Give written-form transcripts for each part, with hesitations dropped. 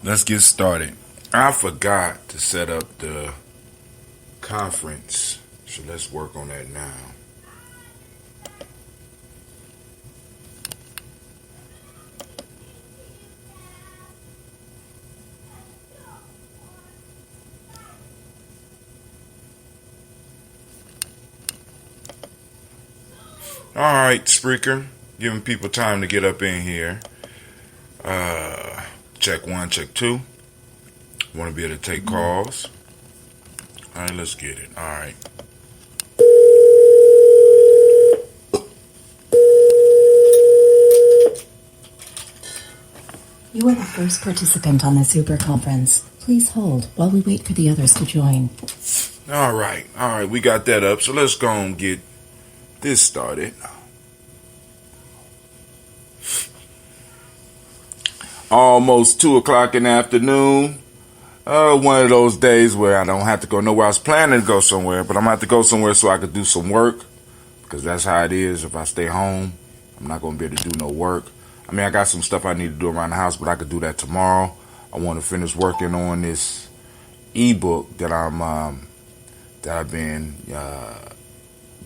Let's get started. I forgot to set up the conference, so let's work on that now. All right, Spreaker, giving people time to get up in here. Check one, check two. Want to be able to take calls. All right, let's get it. All right. You are the first participant on this Uber conference. Please hold while we wait for the others to join. All right. We got that up. So let's go and get this started. Almost 2 o'clock in the afternoon. One of those days where I don't have to go nowhere. I was planning to go somewhere, but I'm going to have to go somewhere so I could do some work. Because that's how it is. If I stay home, I'm not going to be able to do no work. I mean, I got some stuff I need to do around the house, but I could do that tomorrow. I want to finish working on this ebook that I've been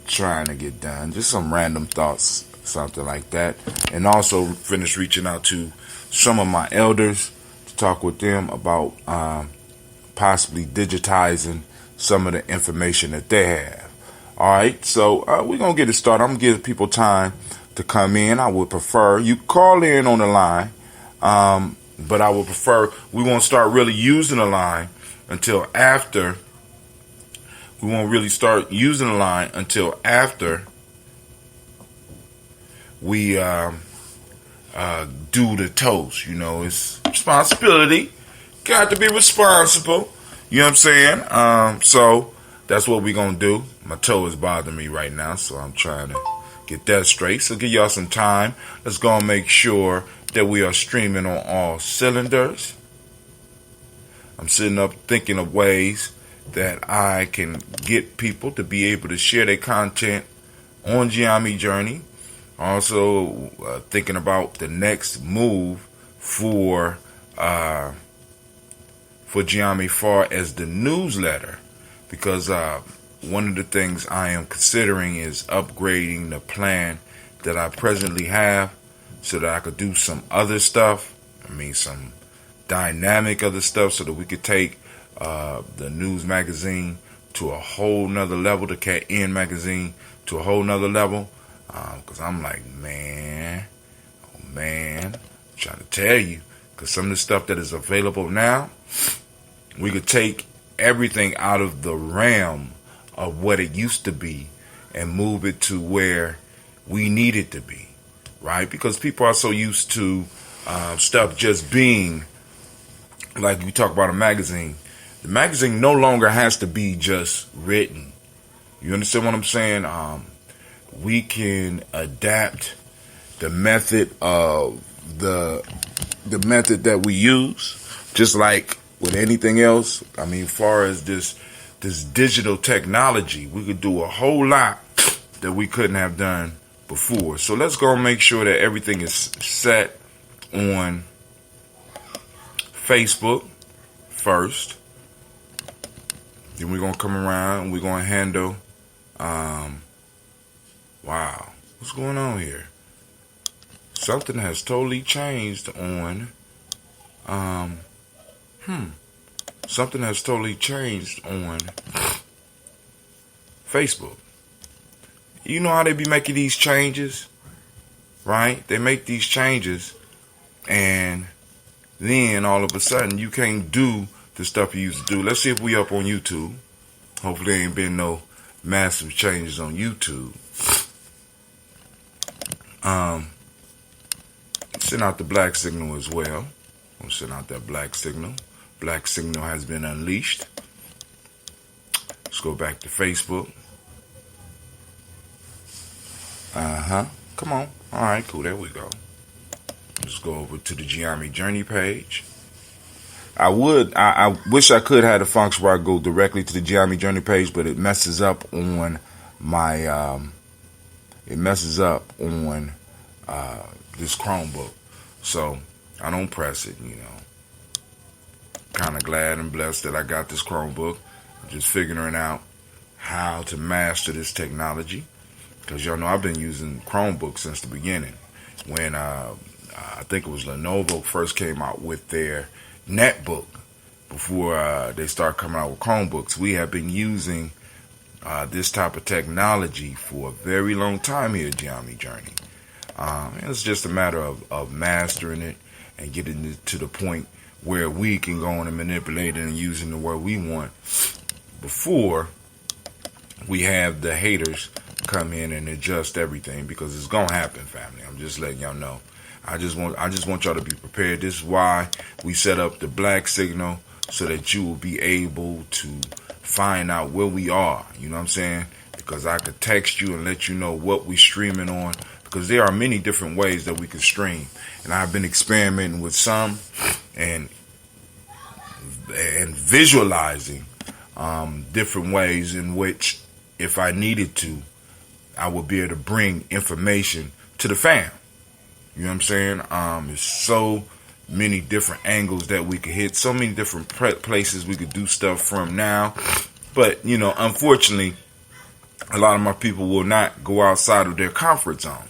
trying to get done. Just some random thoughts, something like that. And also finish reaching out to some of my elders to talk with them about possibly digitizing some of the information that they have. All right, so we're going to get it started. I'm going to give people time to come in. I would prefer you call in on the line, but I would prefer we won't start really using the line until after. We won't really start using the line until after we do the toast. You know, it's responsibility. Got to be responsible. You know what I'm saying? So that's what we're going to do. My toe is bothering me right now, so I'm trying to get that straight. So give y'all some time. Let's go and make sure that we are streaming on all cylinders. I'm sitting up thinking of ways that I can get people to be able to share their content on Gye-Nyame Journey. Also thinking about the next move for Gye-Nyame far as the newsletter, because one of the things I am considering is upgrading the plan that I presently have so that I could do some other stuff. I mean, some dynamic other stuff so that we could take the news magazine to a whole nother level, the Cat N magazine to a whole nother level. Because I'm like, man, I'm trying to tell you, because some of the stuff that is available now, we could take everything out of the realm of what it used to be and move it to where we need it to be, right? Because people are so used to stuff just being, like we talk about a magazine. The magazine no longer has to be just written. You understand what I'm saying? We can adapt the method of the method that we use, just like with anything else. I mean, far as this digital technology, we could do a whole lot that we couldn't have done before. So let's go and make sure that everything is set on Facebook first. Then we're going to come around and we're going to handle, wow, what's going on here? Something has totally changed on, something has totally changed on Facebook. You know how they be making these changes, right? They make these changes and then all of a sudden you can't do the stuff you used to do. Let's see if we up on YouTube. Hopefully there ain't been no massive changes on YouTube. Send out the black signal as well. We'll send out that black signal. Black signal has been unleashed. Let's go back to Facebook. Come on. All right, cool. There we go. Let's go over to the Gye-Nyame Journey page. I wish I could have the function where I go directly to the Gye-Nyame Journey page, but it messes up on my this Chromebook. So I don't press it, you know. kind of glad and blessed that I got this Chromebook. I'm just figuring out how to master this technology, because y'all know I've been using Chromebooks since the beginning. When I think it was Lenovo first came out with their netbook, before they start coming out with Chromebooks, we have been using this type of technology for a very long time here at Gye-Nyame Journey. It's just a matter of mastering it and getting it to the point where we can go on and manipulate it and use it the way we want before we have the haters come in and adjust everything, because it's gonna happen, family. I'm just letting y'all know. I just want y'all to be prepared. This is why we set up the black signal, so that you will be able to find out where we are. You know what I'm saying? Because I could text you and let you know what we're streaming on, because there are many different ways that we can stream. And I've been experimenting with some and visualizing different ways in which, if I needed to, I would be able to bring information to the fam. You know what I'm saying? There's so many different angles that we could hit, so many different places we could do stuff from now. But, you know, unfortunately, a lot of my people will not go outside of their comfort zone.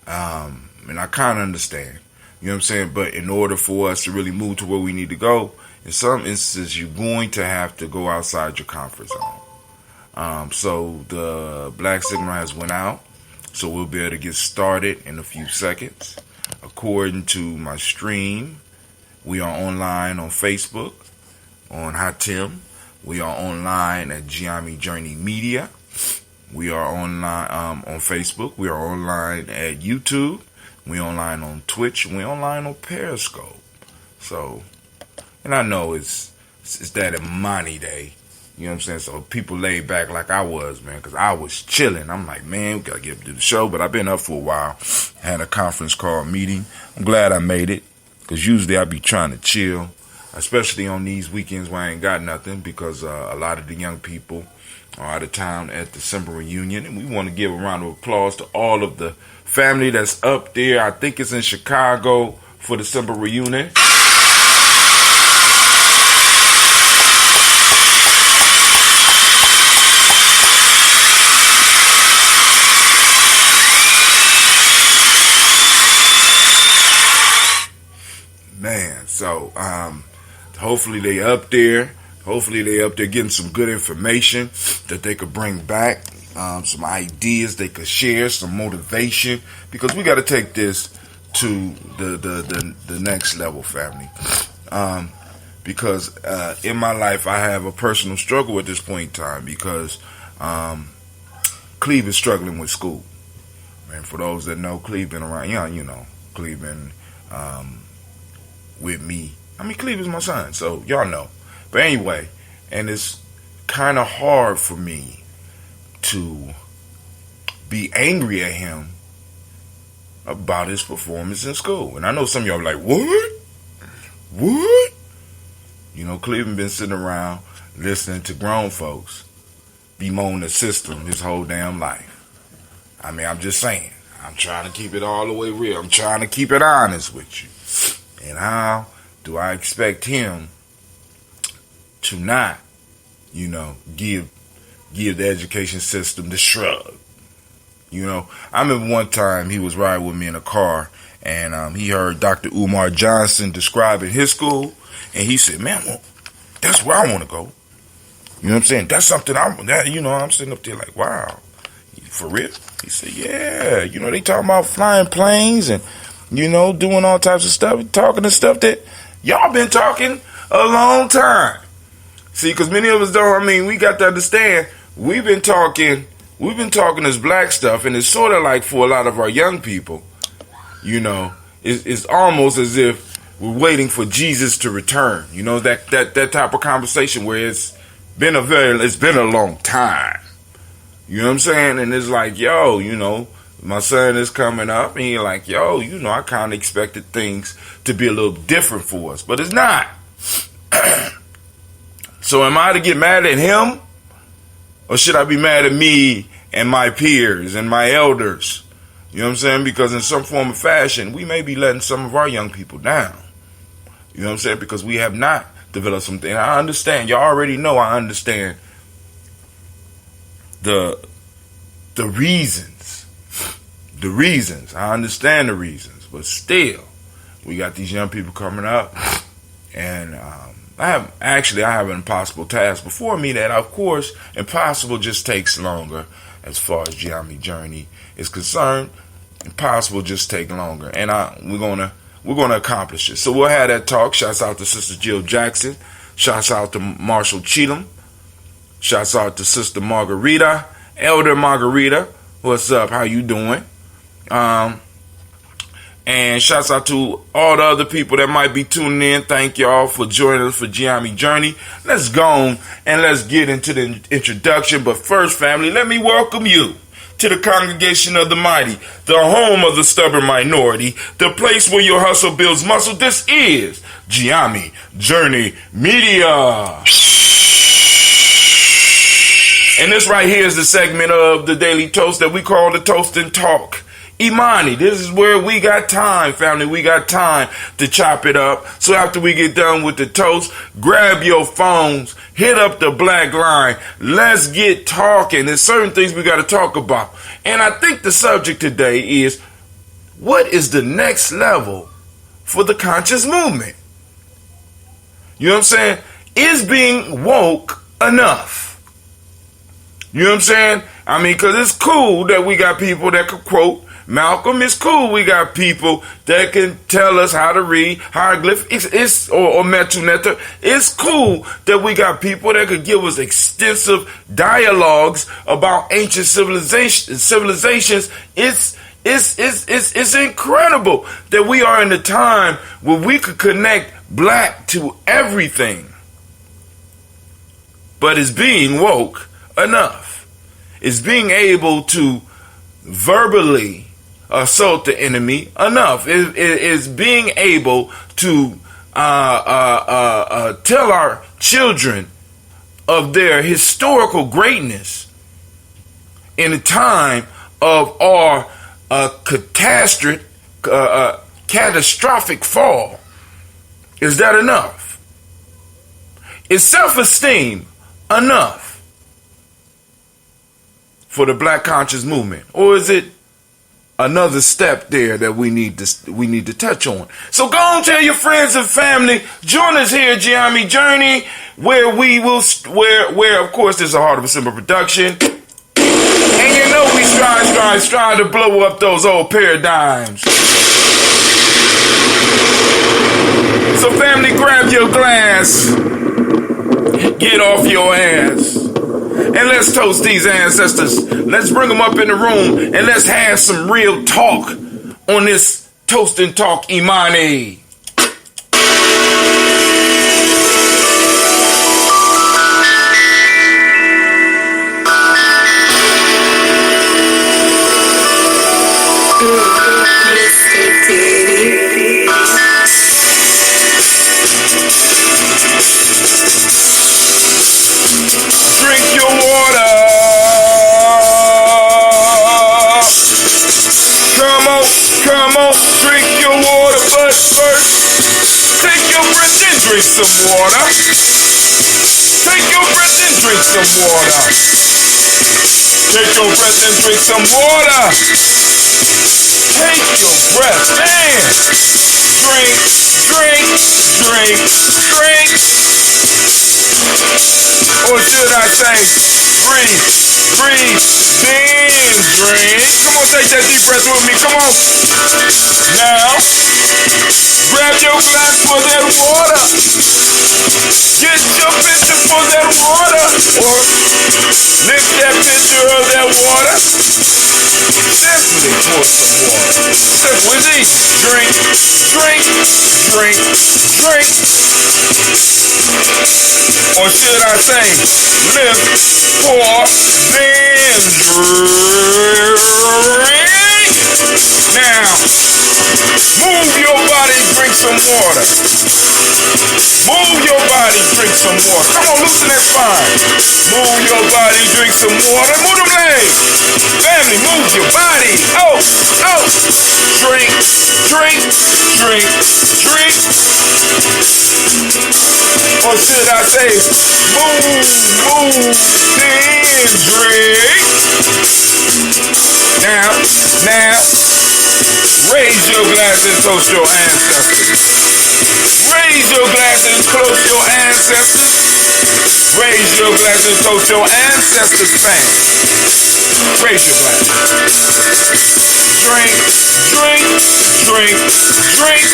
And I kind of understand. You know what I'm saying? But in order for us to really move to where we need to go, in some instances, you're going to have to go outside your comfort zone. So the black signal has went out. So we'll be able to get started in a few seconds. According to my stream, we are online on Facebook, on Hatim. We are online at Gye-Nyame Journey Media. We are online on Facebook. We are online at YouTube. We online on Twitch. We online on Periscope. So, and I know it's that Imani day. You know what I'm saying? So people laid back like I was, man, because I was chilling. I'm like, man, we got to get up to the show. But I've been up for a while. Had a conference call meeting. I'm glad I made it, because usually I be trying to chill, especially on these weekends where I ain't got nothing, because a lot of the young people are out of town at the December reunion. And we want to give a round of applause to all of the family that's up there. I think it's in Chicago for the December reunion. Man, so hopefully they up there. Hopefully they up there getting some good information that they could bring back, some ideas they could share, some motivation, because we got to take this to the next level, family. Because in my life I have a personal struggle at this point in time, because Cleve is struggling with school. And for those that know, Cleve been around, you know, Cleve been with me. I mean, Cleve is my son, so y'all know. But anyway, and it's kind of hard for me to be angry at him about his performance in school. And I know some of y'all are like, what? What? You know, Cleveland been sitting around listening to grown folks bemoan the system his whole damn life. I mean, I'm just saying. I'm trying to keep it all the way real. I'm trying to keep it honest with you. And how do I expect him to not, you know, give the education system the shrug? You know, I remember one time he was riding with me in a car, and he heard Dr. Umar Johnson describing his school, and he said, man, well, that's where I want to go. You know what I'm saying? That's something I'm sitting up there like, wow, for real? He said, yeah, you know, they talking about flying planes and, you know, doing all types of stuff, talking to stuff that y'all been talking a long time. See, because many of us don't, I mean, we got to understand, we've been talking this black stuff, and it's sort of like for a lot of our young people, you know, it's almost as if we're waiting for Jesus to return. You know, that type of conversation where it's been a long time. You know what I'm saying? And it's like, yo, you know, my son is coming up, and you're like, yo, you know, I kind of expected things to be a little different for us, but it's not. So am I to get mad at him? Or should I be mad at me and my peers and my elders? You know what I'm saying? Because in some form of fashion, we may be letting some of our young people down. You know what I'm saying? Because we have not develop some things. I understand. Y'all already know I understand the reasons. The reasons. I understand the reasons. But still, we got these young people coming up. And I have an impossible task before me that, of course, impossible just takes longer as far as Gye-Nyame journey is concerned. Impossible just take longer. And we're gonna accomplish it. So we'll have that talk. Shouts out to Sister Jill Jackson. Shouts out to Marshall Cheatham. Shouts out to Sister Margarita. Elder Margarita. What's up? How you doing? And shouts out to all the other people that might be tuning in. Thank y'all for joining us for Gye-Nyame Journey. Let's go on and let's get into the introduction. But first, family, let me welcome you to the congregation of the mighty, the home of the stubborn minority, the place where your hustle builds muscle. This is Gye-Nyame Journey Media. And this right here is the segment of the Daily Toast that we call the Toast&Talk. Imani, this is where we got time, family. We got time to chop it up. So after we get done with the toast, grab your phones, hit up the black line. Let's get talking. There's certain things we got to talk about. And I think the subject today is, what is the next level for the conscious movement? You know what I'm saying? Is being woke enough? You know what I'm saying? I mean, because it's cool that we got people that can quote Malcolm. It's cool we got people that can tell us how to read hieroglyphics or Metu Neter. It's cool that we got people that could give us extensive dialogues about ancient civilizations. It's incredible that we are in a time where we could connect black to everything. But is being woke enough? Is being able to verbally assault the enemy enough? Is being able to tell our children of their historical greatness in a time of our catastrophic fall? Is that enough? Is self-esteem enough for the black conscious movement? Or is it another step there that we need to touch on? So go on, tell your friends and family. Join us here at Gye-Nyame Journey, where where of course there's a Heart of a Simple production. And you know we strive to blow up those old paradigms. So family, grab your glass, get off your ass, and let's toast these ancestors. Let's bring them up in the room and let's have some real talk on this Toast&Talk Imani. Drink some water. Take your breath and drink some water. Take your breath and drink some water. Take your breath and drink. Or should I say, breathe, then drink. Come on, take that deep breath with me. Come on. Now, grab your glass for that water. Get your pitcher for that water. Or lift that pitcher of that water. Simply pour some water. Simple as easy. Drink. Or should I say, lift, pour, then drink. Now, move your body, drink some water. Move your body, drink some water. Come on, loosen that spine. Move your body, drink some water. Move them legs. Family, move your body. Out. Drink. Or Or should I say, move, then drink. Now, raise your glass and toast your ancestors. Raise your glass and toast your ancestors. Raise your glass and toast your ancestors, fam. Raise your glass. Drink, drink, drink, drink.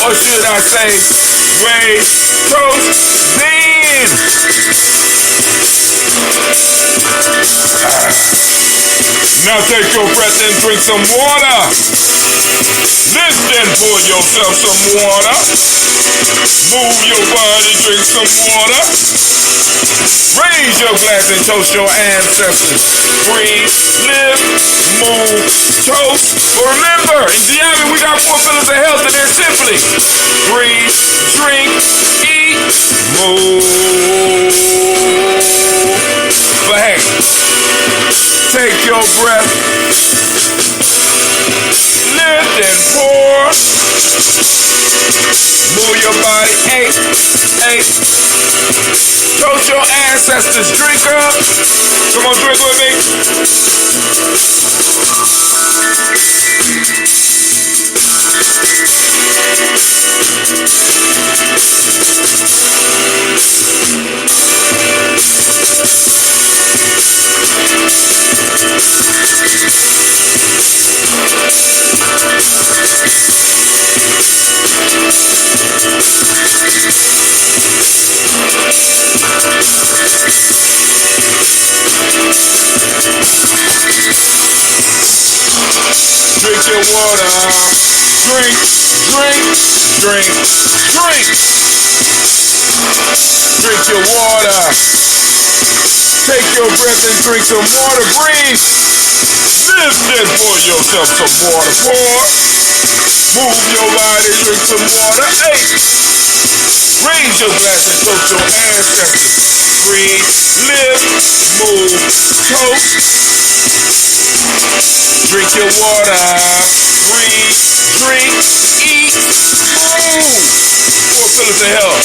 Or should I say, raise, toast, then. Now take your breath and drink some water. Lift and pour yourself some water. Move your body, drink some water. Raise your glass and toast your ancestors. Breathe, live, move, toast. But remember, in Gye-Nyame we got 4 pillars of health, and they're simply breathe, drink, eat, move. But hey, take your breath, lift and pour. Move your body, hey. Toast your ancestors, drink up. Come on, drink with me. Drink your water. Drink, drink, drink, drink. Drink your water. Take your breath and drink some water. Breathe. Lift and pour yourself some water. Pour. Move your body, drink some water. Hey. Raise your glass and toast your ancestors. Breathe, live, move, toast. Drink your water. Breathe, drink, eat, move. 4 pillars of health.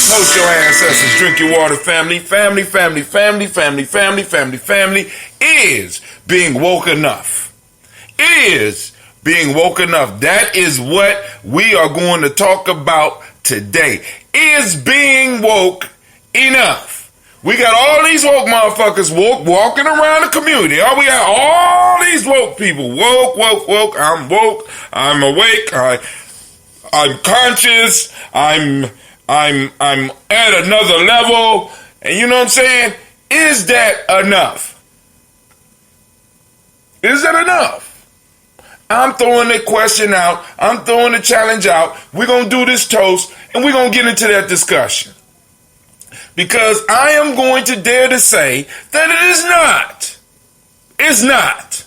Toast your ancestors. Drink your water, family. Family is being woke enough. Is being woke enough. That is what we are going to talk about today. Is being woke enough? We got all these woke motherfuckers walking around the community. Oh, we got all these woke people. Woke. I'm woke. I'm awake. I'm conscious. I'm at another level. And you know what I'm saying? Is that enough? Is that enough? I'm throwing the question out. I'm throwing the challenge out. We're going to do this toast, and we're going to get into that discussion. Because I am going to dare to say that it is not. It's not.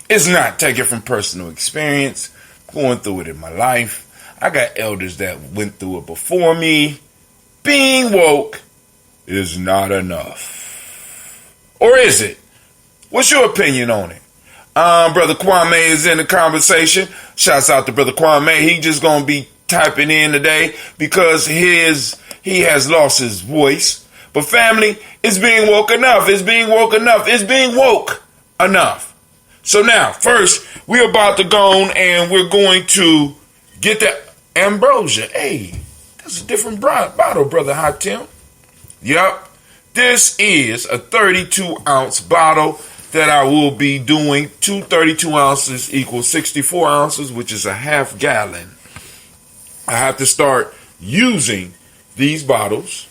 It's not. Take it from personal experience. Going through it in my life. I got elders that went through it before me. Being woke is not enough. Or is it? What's your opinion on it? Brother Kwame is in the conversation. Shouts out to Brother Kwame. He just gonna be typing in today because he has lost his voice. But family, it's being woke enough. It's being woke enough. It's being woke enough. So now, first, we're about to go on and we're going to get the ambrosia. Hey, that's a different bottle, Brother Hot Tim. Yup. This is a 32-ounce bottle that I will be doing. 2 32 ounces equals 64 ounces, which is a half gallon. I have to start using these bottles.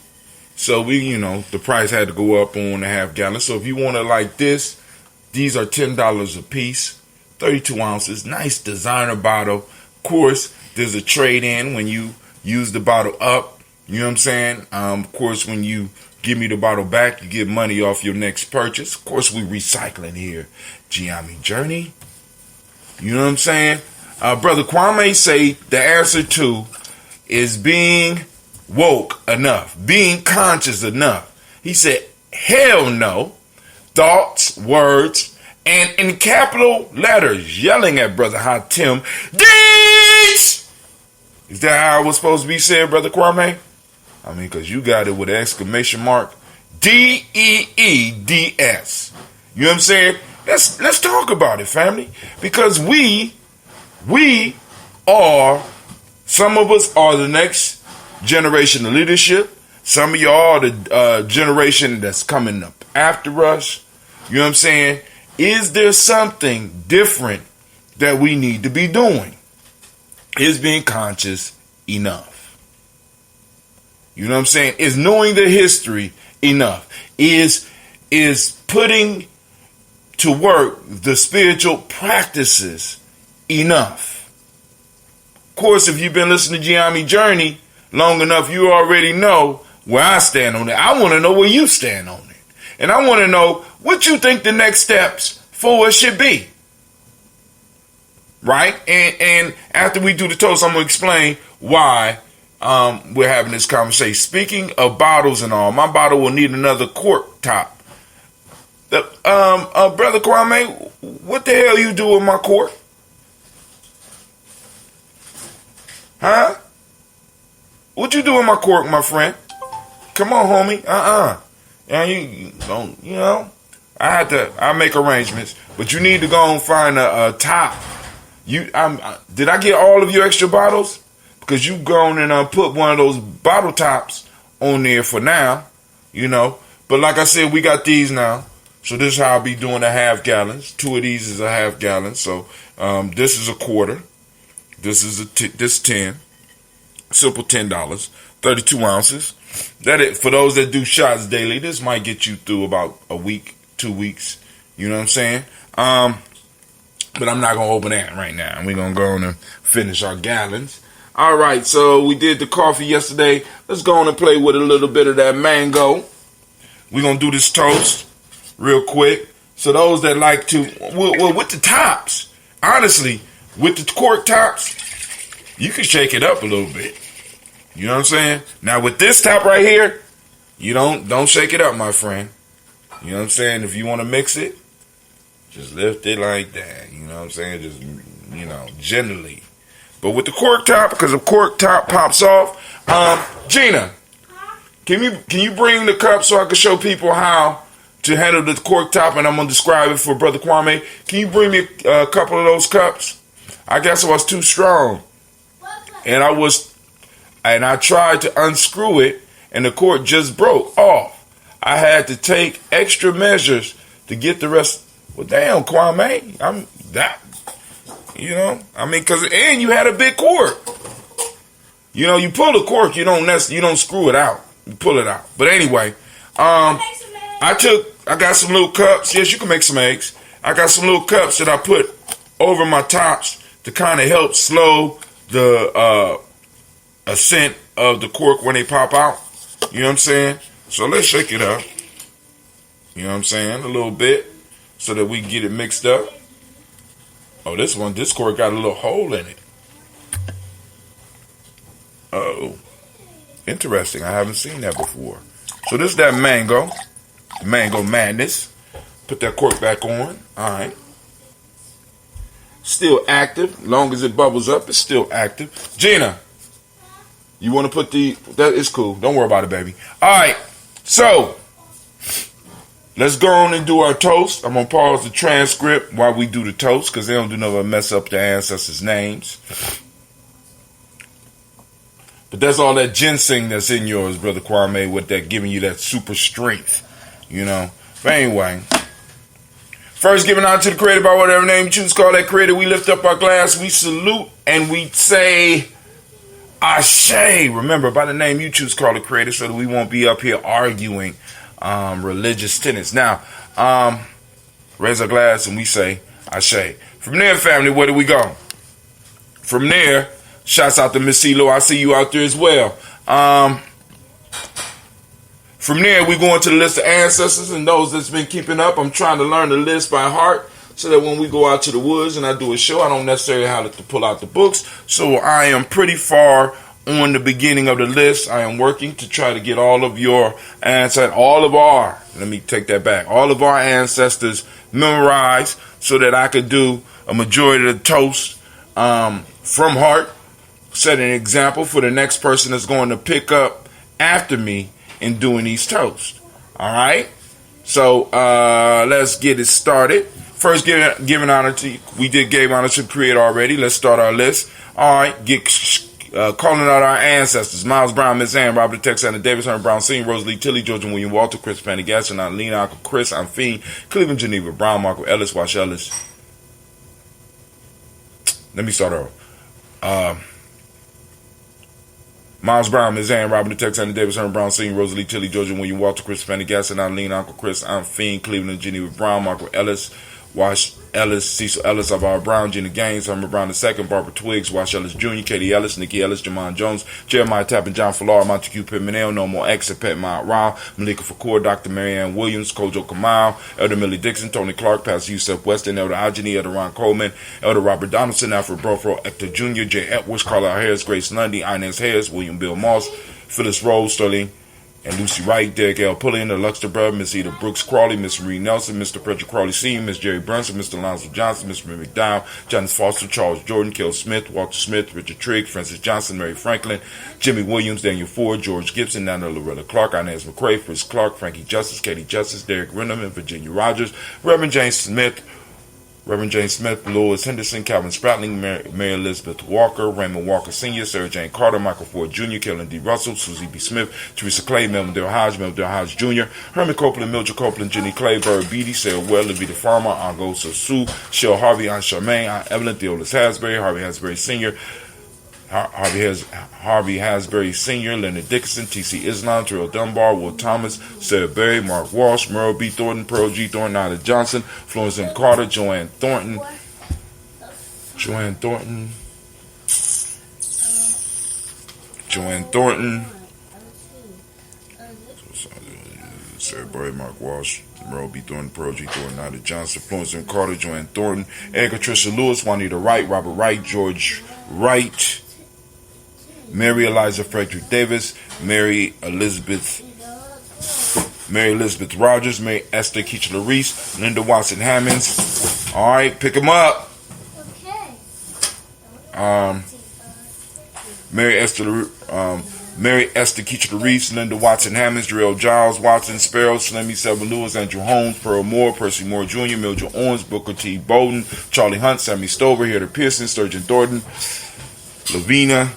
So the price had to go up on a half gallon. So if you want it like this, these are $10 a piece. 32 ounces, nice designer bottle. Of course, there's a trade-in when you use the bottle up. You know what I'm saying? Of course, when you give me the bottle back, you get money off your next purchase. Of course, we recycling here. Gye-Nyame Journey. You know what I'm saying? Brother Kwame say the answer to is being woke enough. Being conscious enough. He said, hell no. Thoughts, words, and in capital letters, yelling at Brother Hot Tim, deeds! Is that how it was supposed to be said, Brother Kwame? I mean, because you got it with an exclamation mark. DEEDS. You know what I'm saying? Let's talk about it, family. Because we are, some of us are the next generation of leadership. Some of y'all are the generation that's coming up after us. You know what I'm saying? Is there something different that we need to be doing? Is being conscious enough? You know what I'm saying? Is knowing the history enough? Is putting to work the spiritual practices enough? Of course, if you've been listening to Gye-Nyame Journey long enough, you already know where I stand on it. I want to know where you stand on it. And I want to know what you think the next steps forward should be. Right? And after we do the toast, I'm going to explain why we're having this conversation. Speaking of bottles and all, my bottle will need another cork top. Brother Kwame, what the hell you do with my cork? Huh? What you do with my cork, my friend? Come on, homie. And you don't, you know, I'll make arrangements, but you need to go and find a top. Did I get all of your extra bottles? Because you gone and put one of those bottle tops on there for now, you know. But like I said, we got these now. So this is how I'll be doing the half gallons. 2 of these is a half gallon. So this is a quarter. This is this 10. Simple $10. 32 ounces. That it for those that do shots daily. This might get you through about a week, 2 weeks. You know what I'm saying? But I'm not gonna open that right now. We're gonna go on and finish our gallons. All right. So we did the coffee yesterday. Let's go on and play with a little bit of that mango. We're gonna do this toast real quick. So those that like to, well, with the tops, honestly, with the cork tops, you can shake it up a little bit. You know what I'm saying? Now with this top right here, you don't shake it up, my friend. You know what I'm saying? If you want to mix it, just lift it like that. You know what I'm saying? Just, you know, gently. But with the cork top, because the cork top pops off, Gina, can you bring the cup so I can show people how to handle the cork top, and I'm gonna describe it for Brother Kwame. Can you bring me a couple of those cups? I guess I was too strong, and I tried to unscrew it, and the cork just broke off. I had to take extra measures to get the rest. Well, damn, Kwame, I'm that. You know, I mean, and you had a big cork. You know, you pull the cork, you don't screw it out. You pull it out. But anyway, I got some little cups. Yes, you can make some eggs. I got some little cups that I put over my tops to kind of help slow the ascent of the cork when they pop out. You know what I'm saying? So let's shake it up. You know what I'm saying? A little bit so that we can get it mixed up. Oh, this cork got a little hole in it. Oh, interesting. I haven't seen that before. So this is that mango madness. Put that cork back on. All right. Still active. Long as it bubbles up, it's still active. Gina, you want to put that is cool. Don't worry about it, baby. All right. So let's go on and do our toast. I'm going to pause the transcript while we do the toast because they don't do nothing but mess up the ancestors' names. But that's all that ginseng that's in yours, Brother Kwame, with that giving you that super strength, you know. But anyway, first giving out to the Creator by whatever name you choose to call that Creator. We lift up our glass, we salute, and we say Ashe. Remember, by the name you choose to call the Creator so that we won't be up here arguing religious tenets. Now, raise our glass and we say Ashe. From there, family, where do we go? From there, shouts out to Miss CeeLo. I see you out there as well. From there, we go into the list of ancestors and those that's been keeping up. I'm trying to learn the list by heart so that when we go out to the woods and I do a show, I don't necessarily have to pull out the books. So I am pretty far on the beginning of the list. I am working to try to get all of your ancestors, all of our ancestors memorized so that I could do a majority of the toast from heart. set an example for the next person that's going to pick up after me in doing these toasts. All right? So let's get it started. First, giving honor to, we did gave honor to the Creator already. Let's start our list. All right, calling out our ancestors: Miles Brown, Miss Ann, Robert Tex, Anna Davis, Herman Brown Sr., Rosalie Tilly, George and William Walter, Chris Pendergast, and Lena, Uncle Chris, I'm Fiend, Cleveland, Geneva, Brown, Marco Ellis, Wash Ellis. Let me start over. Miles Brown, Ms. Ann, Robin Tex, Andy Davis, Herman Brown Sr., Rosalie Tilly, Georgia William Walter, Chris Pendergast, and Eileen, Uncle Chris, I'm Fiend, Cleveland, Geneva Brown, Marco Ellis, Wash Ellis, Cecil Ellis, Alvaro Brown, Gina Gaines, Herman Brown II, Barbara Twiggs, Wash Ellis Jr., Katie Ellis, Nikki Ellis, Jamon Jones, Jeremiah Tappan, John Fallar, Montague Pimenel, No More X, Pet Mount Rao, Malika Fakur, Dr. Marianne Williams, Kojo Kamal, Elder Millie Dixon, Tony Clark, Pastor Yusef Weston, Elder Ajani, Elder Ron Coleman, Elder Robert Donaldson, Alfred Brofro, Hector Jr., Jay Edwards, Carla Harris, Grace Lundy, Inez Harris, William Bill Moss, Phyllis Rose, Sterling and Lucy Wright, Derek L. Pullian, the Luxter Brother, Miss Eda Brooks Crawley, Miss Marie Nelson, Mr. Frederick Crawley Sr., Miss Jerry Brunson, Mr. Lonzo Johnson, Miss Marie McDowell, Janice Foster, Charles Jordan, Kel Smith, Walter Smith, Richard Trigg, Francis Johnson, Mary Franklin, Jimmy Williams, Daniel Ford, George Gibson, Nana Loretta Clark, Inez McCrae, Fritz Clark, Frankie Justice, Katie Justice, Derek Renneman, Virginia Rogers, Reverend James Smith, Louis Henderson, Calvin Spratling, Mary Elizabeth Walker, Raymond Walker Sr., Sarah Jane Carter, Michael Ford Jr., Kellen D. Russell, Susie B. Smith, Teresa Clay, Melvin Dale Hodge Jr., Herman Copeland, Mildred Copeland, Jenny Clay, Bird Beatty, Sarah Well, Levita Farmer, Ango Sue, Shell Harvey, Aunt Charmaine, Aunt Evelyn, Theolis Hasbury, Harvey Hasbury Sr., Harvey Hasbury Sr., Leonard Dickinson, T.C. Islam, Terrell Dunbar, Will Thomas, Sarah Berry, Mark Walsh, Merle B. Thornton, Pearl G. Thornton, Nada Johnson, Florence M. Carter, Joanne Thornton, Sarah Berry, Mark Walsh, Merle B. Thornton, Pearl G. Thornton, Nada Johnson, Florence M. Carter, Joanne Thornton, Edgar Tricia Lewis, Juanita Wright, Robert Wright, George Wright, Mary Eliza Frederick Davis, Mary Elizabeth Rogers, Mary Esther Keachler Reese, Linda Watson Hammonds. All right, pick them up. Mary Esther Keachler Reese, Linda Watson Hammonds, Jarrell Giles, Watson Sparrow, Slimmy Seven Lewis, Andrew Holmes, Pearl Moore, Percy Moore Jr., Mildred Owens, Booker T. Bowden, Charlie Hunt, Sammy Stover, Heather Pearson, Sturgeon Thornton, Lavina.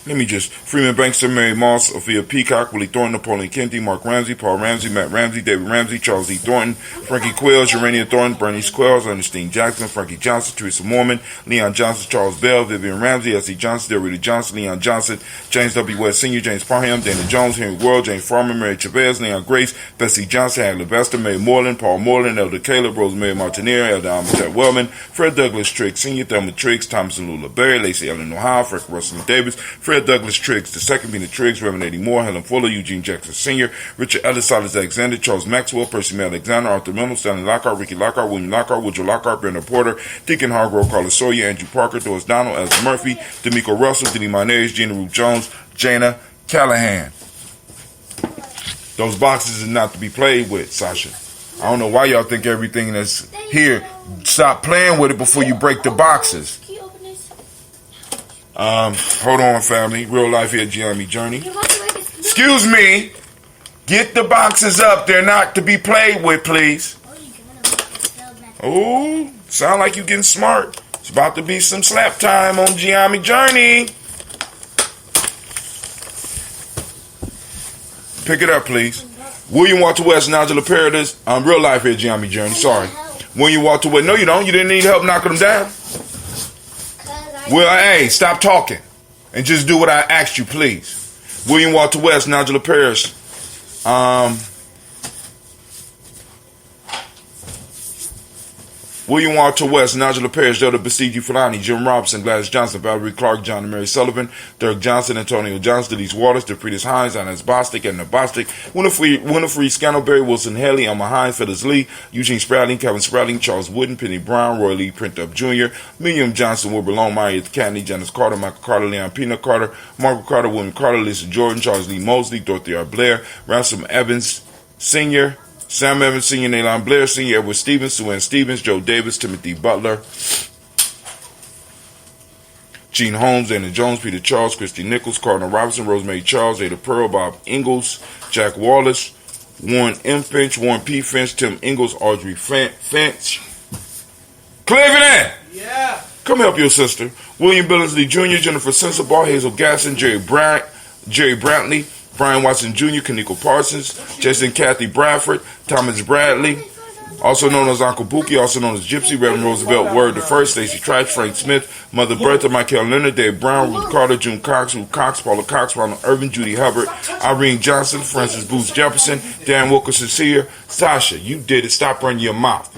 Freeman Bankster, Mary Moss, Sophia Peacock, Willie Thornton, Napoleon Kennedy, Mark Ramsey, Paul Ramsey, Matt Ramsey, David Ramsey, Charles E. Thornton, Frankie Quills, Urania Thornton, Bernice Quells, Ernestine Jackson, Frankie Johnson, Teresa Mormon, Leon Johnson, Charles Bell, Vivian Ramsey, S.E. Johnson, Delrita Johnson, Leon Johnson, James W. West Sr., James Parham, Dana Jones, Henry World, James Farmer, Mary Chavez, Leon Grace, Bessie Johnson, Hagler Vester, Mary Moreland, Paul Moreland, Elder Caleb, Rosemary Martinier, Elder Almatet Wellman, Fred Douglas Triggs Sr., Thelma Triggs, Thomas and Lula Berry, Lacey Ellen Ohio, Frank Russell Davis, Fred Douglas Triggs, the second being the Triggs, Reverend Eddie Moore, Helen Fuller, Eugene Jackson Sr., Richard Ellis, Silas Alexander, Charles Maxwell, Percy May Alexander, Arthur Mendel, Stanley Lockhart, Ricky Lockhart, William Lockhart, Woodrow Lockhart, Brenda Porter, Deacon Hargrove, Carlos Sawyer, Andrew Parker, Doris Donald, Ellis Murphy, D'Amico Russell, Denny Maynes, Gina Ruth Jones, Jana Callahan. Those boxes are not to be played with, Sasha. I don't know why y'all think everything that's here. Stop playing with it before you break the boxes. Hold on, family. Real life here, Gye-Nyame Journey. Excuse me. Get the boxes up. They're not to be played with, please. Oh, sound like you getting smart. It's about to be some slap time on Gye-Nyame Journey. Pick it up, please. William Walter West, Nigel Paradis. Real life here, Gye-Nyame Journey. Sorry. William Walter West. No, you don't. You didn't need help knocking them down. Well, hey, stop talking and just do what I asked you, please. William Walter West, Nigel Paris. William Walter West, Nigel Parrish, Delta Basiji Fulani, Jim Robinson, Gladys Johnson, Valerie Clark, John and Mary Sullivan, Dirk Johnson, Antonio Johnson, Denise Waters, DeFridas Hines, Inez Bostic, Edna Bostic, Winifred Scannelberry, Wilson Haley, Elma Hines, Phyllis Lee, Eugene Spradling, Kevin Spradling, Charles Wooden, Penny Brown, Roy Lee Printup Jr., William Johnson, Wilbur Long, Maya Kennedy, Janice Carter, Michael Carter, Leon Pina Carter, Margaret Carter, William Carter, Lisa Jordan, Charles Lee Mosley, Dorothy R. Blair, Ransom Evans Sr., Sam Evans Sr., Nalon Blair Sr., Edward Stevens, Sue Ann Stevens, Joe Davis, Timothy Butler. Gene Holmes, Dana Jones, Peter Charles, Christy Nichols, Cardinal Robinson, Rosemary Charles, Ada Pearl, Bob Ingalls, Jack Wallace, Warren M. Finch, Warren P. Finch, Tim Ingalls, Audrey Finch. Cleveland! Yeah. Come help your sister. William Billingsley Jr., Jennifer Sensabaugh, Hazel Gasson, Jerry Brantley, Brian Watson Jr., Kaniko Parsons, Jason Kathy Bradford, Thomas Bradley, also known as Uncle Bookie, also known as Gypsy, Reverend Roosevelt Word the First, Stacey Trice, Frank Smith, Mother Bertha, Michael Leonard, Dave Brown, Ruth Carter, June Cox, Ruth Cox, Paula Cox, Ronald Irvin, Judy Hubbard, Irene Johnson, Francis Booth Jefferson, Dan Wilkerson Sr., Sasha, you did it. Stop running your mouth.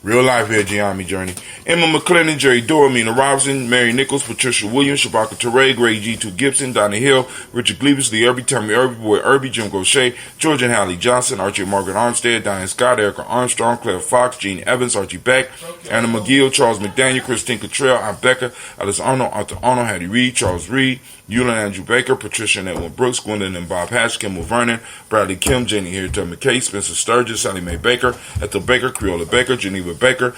Real life here, Gye-Nyame Journey. Emma McClendon, Jerry Dorr, Mina Robinson, Mary Nichols, Patricia Williams, Shabaka Teray, Greg G2 Gibson, Donna Hill, Richard Glebus, Lee Irby, Tommy Irby, Boy Irby, Jim Gaucher, George and Hallie Johnson, Archie Margaret Armstead, Diane Scott, Erica Armstrong, Claire Fox, Gene Evans, Archie Beck, Anna McGill, Charles McDaniel, Christine Cottrell, Aunt Becca, Alice Arnold, Arthur Arnold, Hattie Reed, Charles Reed, Eula Andrew Baker, Patricia and Edwin Brooks, Gwendolyn and Bob Hatch, Kimball Vernon, Bradley Kim, Janie Harriet McKay, Spencer Sturgis, Sally Mae Baker, Ethel Baker, Creola Baker, Geneva Baker,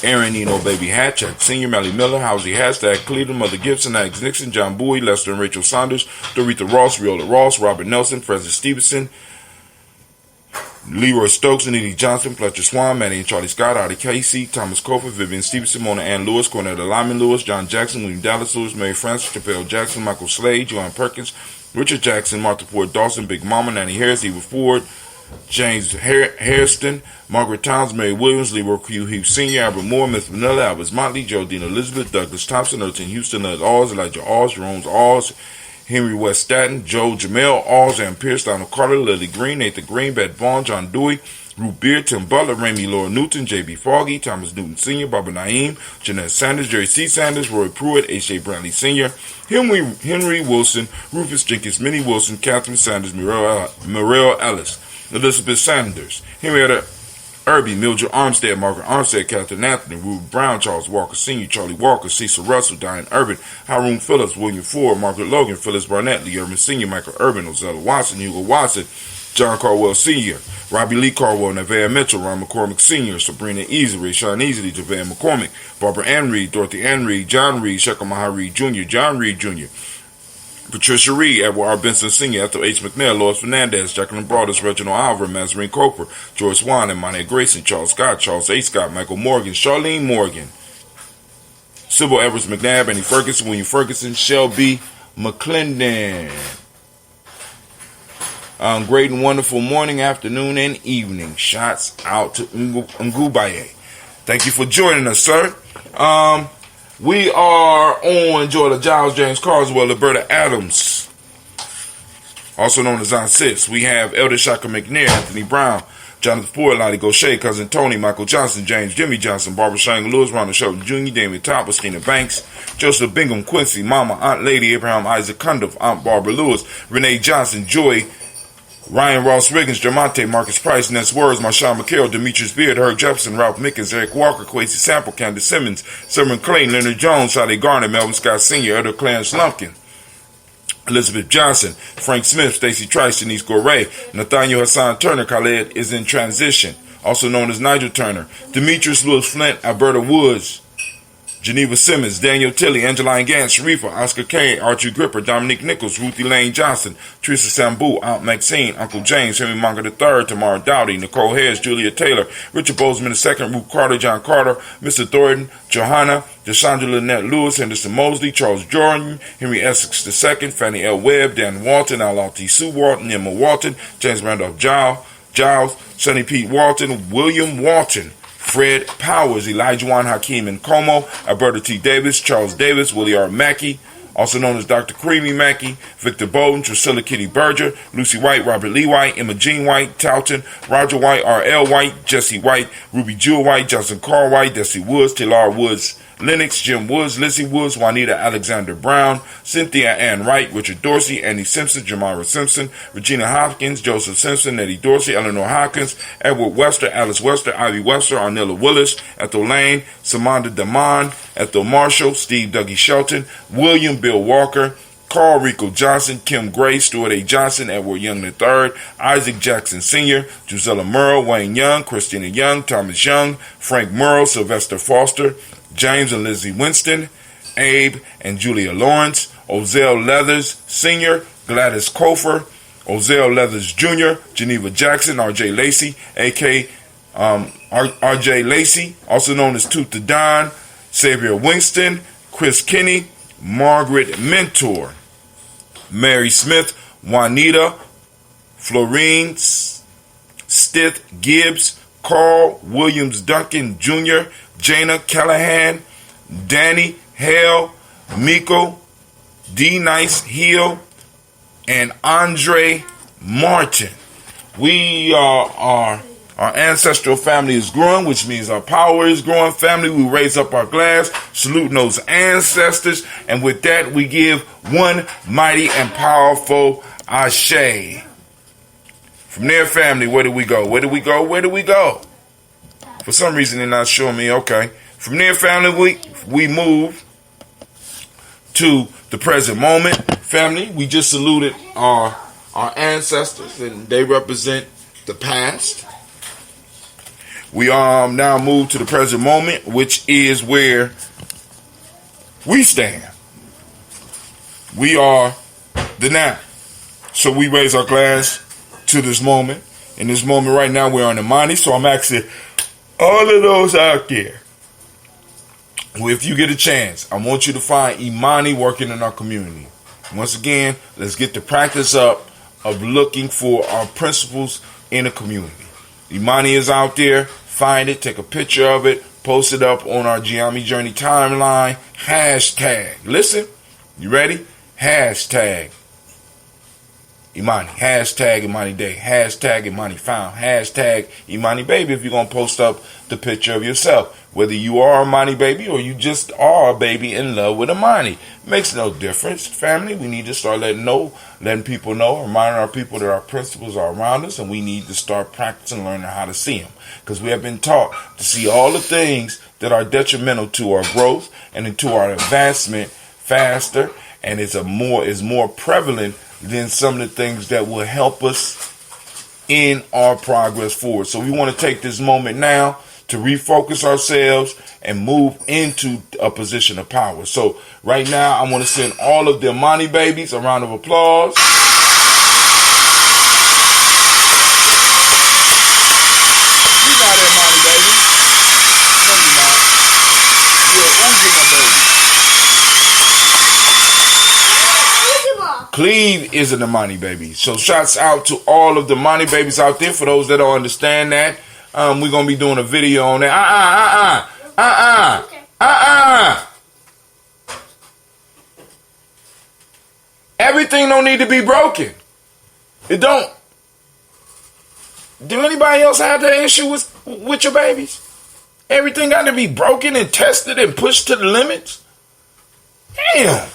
Aaron Nino Baby Hatchett, Senior Melly Miller, Housie Hashtag Cleveland, Mother Gibson, Alex Nixon, John Bowie, Lester and Rachel Saunders, Doretha Ross, Riola Ross, Robert Nelson, Francis Stevenson, Leroy Stokes, Anita Johnson, Fletcher Swan, Manny and Charlie Scott, Audie Casey, Thomas Cofer, Vivian Stevenson, Mona Ann Lewis, Cornetta Lyman Lewis, John Jackson, William Dallas Lewis, Mary Francis, Chappelle Jackson, Michael Slade, Joanne Perkins, Richard Jackson, Martha Ford Dawson, Big Mama, Nanny Harris, Eva Ford, James Hairston, Margaret Towns, Mary Williams, Leroy Q. Heath Sr., Albert Moore, Miss Vanilla, Albert Motley, Jodine Elizabeth, Douglas Thompson, Erton Houston, Ned Alls, Elijah Alls, Jerome Alls, Henry West Staten, Joe Jamel Alls, Ann Pierce, Donald Carter, Lily Green, Nathan Green, Beth Vaughn, John Dewey, Ruth Beard, Tim Butler, Ramey Laura Newton, J.B. Foggy, Thomas Newton Sr., Barbara Naeem, Jeanette Sanders, Jerry C. Sanders, Roy Pruitt, H.J. Brantley Sr., Henry Wilson, Rufus Jenkins, Minnie Wilson, Catherine Sanders, Muriel Ellis, Elizabeth Sanders, Henrietta Irby, Mildred Armstead, Margaret Armstead, Catherine Anthony, Ruth Brown, Charles Walker Sr., Charlie Walker, Cecil Russell, Diane Urban, Haroon Phillips, William Ford, Margaret Logan, Phyllis Barnett, Lee Urban Sr., Michael Urban, Ozella Watson, Hugo Watson, John Carwell Sr., Robbie Lee Carwell, Nevaeh Mitchell, Ron McCormick Sr., Sabrina Easley, Sean Easley, JaVale McCormick, Barbara Ann Reed, Dorothy Ann Reed, John Reed, Shekel Maha Reed Jr., John Reed Jr., Patricia Reed, Edward R. Benson Sr., Ethel H. McNair, Lois Fernandez, Jacqueline Broadus, Reginald Alver, Mazarine Coper, George Swan, Imani Grayson, Charles Scott, Charles A. Scott, Michael Morgan, Charlene Morgan, Sybil Evers McNabb, Annie Ferguson, William Ferguson, Shelby McClendon. Great and wonderful morning, afternoon, and evening. Shots out to Ngubaye. Thank you for joining us, sir. We are on Jordan Giles, James Carswell, Alberta Adams, also known as Aunt Sis. We have Elder Shaka McNair, Anthony Brown, Jonathan Ford, Lottie Gaucher, Cousin Tony, Michael Johnson, James Jimmy Johnson, Barbara Shang Lewis, Ronald Shelton Jr., Damien Top, Christina Banks, Joseph Bingham, Quincy, Mama, Aunt Lady, Abraham Isaac Cundiff, Aunt Barbara Lewis, Renee Johnson, Joy, Ryan Ross Riggins, Jamonte, Marcus Price, Ness Words, Marshawn McHale, Demetrius Beard, Herb Jefferson, Ralph Mickens, Eric Walker, Quasi Sample, Candace Simmons, Simon Clay, Leonard Jones, Sade Garner, Melvin Scott Sr., Elder Clarence Lumpkin, Elizabeth Johnson, Frank Smith, Stacey Trice, Denise Goray, Nathaniel Hassan Turner, Khaled is in transition, also known as Nigel Turner, Demetrius Lewis Flint, Alberta Woods, Geneva Simmons, Daniel Tilley, Angeline Gantz, Sharifa, Oscar Kane, Archie Gripper, Dominique Nichols, Ruthie Lane Johnson, Teresa Sambu, Aunt Maxine, Uncle James, Henry Munger III, Tamara Dowdy, Nicole Hayes, Julia Taylor, Richard Bozeman II, Ruth Carter, John Carter, Mr. Thornton, Johanna, Deshandra Lynette Lewis, Henderson Mosley, Charles Jordan, Henry Essex II, Fannie L. Webb, Dan Walton, Al-Alti Sue Walton, Emma Walton, James Randolph Giles, Sonny Pete Walton, William Walton, Fred Powers, Elijah Juan Hakeem and Como, Alberta T. Davis, Charles Davis, Willie R. Mackey, also known as Dr. Creamy Mackey, Victor Bowden, Drusilla Kitty Berger, Lucy White, Robert Lee White, Emma Jean White, Towton, Roger White, R.L. White, Jesse White, Ruby Jewel White, Johnson Carl White, Desi Woods, Taylor Woods, Lennox, Jim Woods, Lizzie Woods, Juanita Alexander Brown, Cynthia Ann Wright, Richard Dorsey, Andy Simpson, Jamara Simpson, Regina Hopkins, Joseph Simpson, Eddie Dorsey, Eleanor Hopkins, Edward Webster, Alice Webster, Ivy Webster, Arnella Willis, Ethel Lane, Samanda Damon, Ethel Marshall, Steve Dougie Shelton, William Bill Walker, Carl Rico Johnson, Kim Gray, Stuart A. Johnson, Edward Young III, Isaac Jackson Sr., Gisela Murrow, Wayne Young, Christina Young, Thomas Young, Frank Murrow, Sylvester Foster, James and Lizzie Winston, Abe and Julia Lawrence, Ozell Leathers Sr., Gladys Kofer, Ozell Leathers Jr., Geneva Jackson, R.J. Lacey, a.k.a. R.J. Lacey, also known as Tooth the Don, Xavier Winston, Chris Kinney, Margaret Mentor, Mary Smith, Juanita, Florine Stith Gibbs, Carl Williams Duncan Jr., Jana Callahan, Danny Hale, Miko, D. Nice Hill, and Andre Martin. We are our ancestral family is growing, which means our power is growing. Family, we raise up our glass, saluting those ancestors, and with that, we give one mighty and powerful Ashe. From there, family, where do we go? Where do we go? Where do we go? For some reason, they're not showing me. Okay. From there, family, we move to the present moment. Family, we just saluted our ancestors, and they represent the past. We now move to the present moment, which is where we stand. We are the now. So we raise our glass to this moment. In this moment right now, we're on Imani. So I'm asking all of those out there, if you get a chance, I want you to find Imani working in our community. Once again, let's get the practice up of looking for our principles in the community. Imani is out there. Find it, take a picture of it, post it up on our Gye-Nyame Journey timeline. Hashtag. Listen, you ready? Hashtag Imani. Hashtag Imani Day. Hashtag Imani Found. Hashtag Imani Baby if you're going to post up the picture of yourself. Whether you are a Imani baby or you just are a baby in love with Imani. Makes no difference. Family, we need to start letting people know, reminding our people that our principles are around us, and we need to start practicing learning how to see them. Because we have been taught to see all the things that are detrimental to our growth and to our advancement faster, and is more prevalent than some of the things that will help us in our progress forward. So we want to take this moment now to refocus ourselves and move into a position of power. So right now, I want to send all of the Imani babies a round of applause. You're not an Imani baby. No, you're not. You're an Ujima baby. Cleve is an Imani baby. So shouts out to all of the Imani babies out there. For those that don't understand that, we're going to be doing a video on that. Everything don't need to be broken. It don't. Do anybody else have that issue with your babies? Everything got to be broken and tested and pushed to the limits? Damn.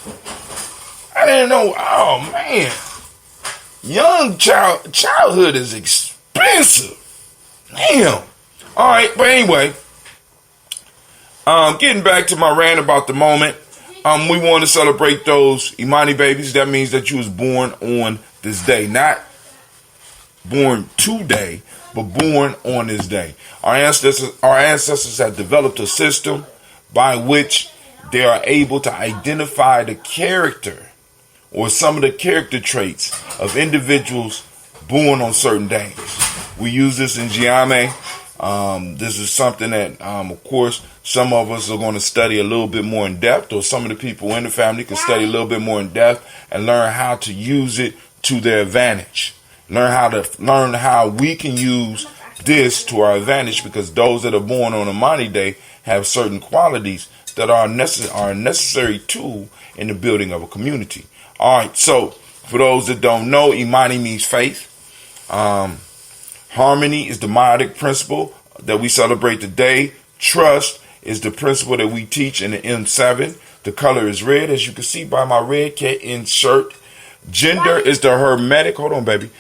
I didn't know. Oh, man. Young childhood is expensive. Damn. All right, but anyway, getting back to my rant about the moment, we want to celebrate those Imani babies. That means that you was born on this day, not born today, but born on this day. Our ancestors have developed a system by which they are able to identify the character or some of the character traits of individuals born on certain days. We use this in Gye-Nyame. This is something that, of course, some of us are going to study a little bit more in depth, or some of the people in the family can study a little bit more in depth and learn how to use it to their advantage. Learn how we can use this to our advantage, because those that are born on Imani Day have certain qualities that are a necessary tool in the building of a community. All right, so for those that don't know, Imani means faith. Harmony is the monadic principle that we celebrate today. Trust is the principle that we teach in the M7. The color is red, as you can see by my red cat-in shirt. Gender is the hermetic. Hold on, baby.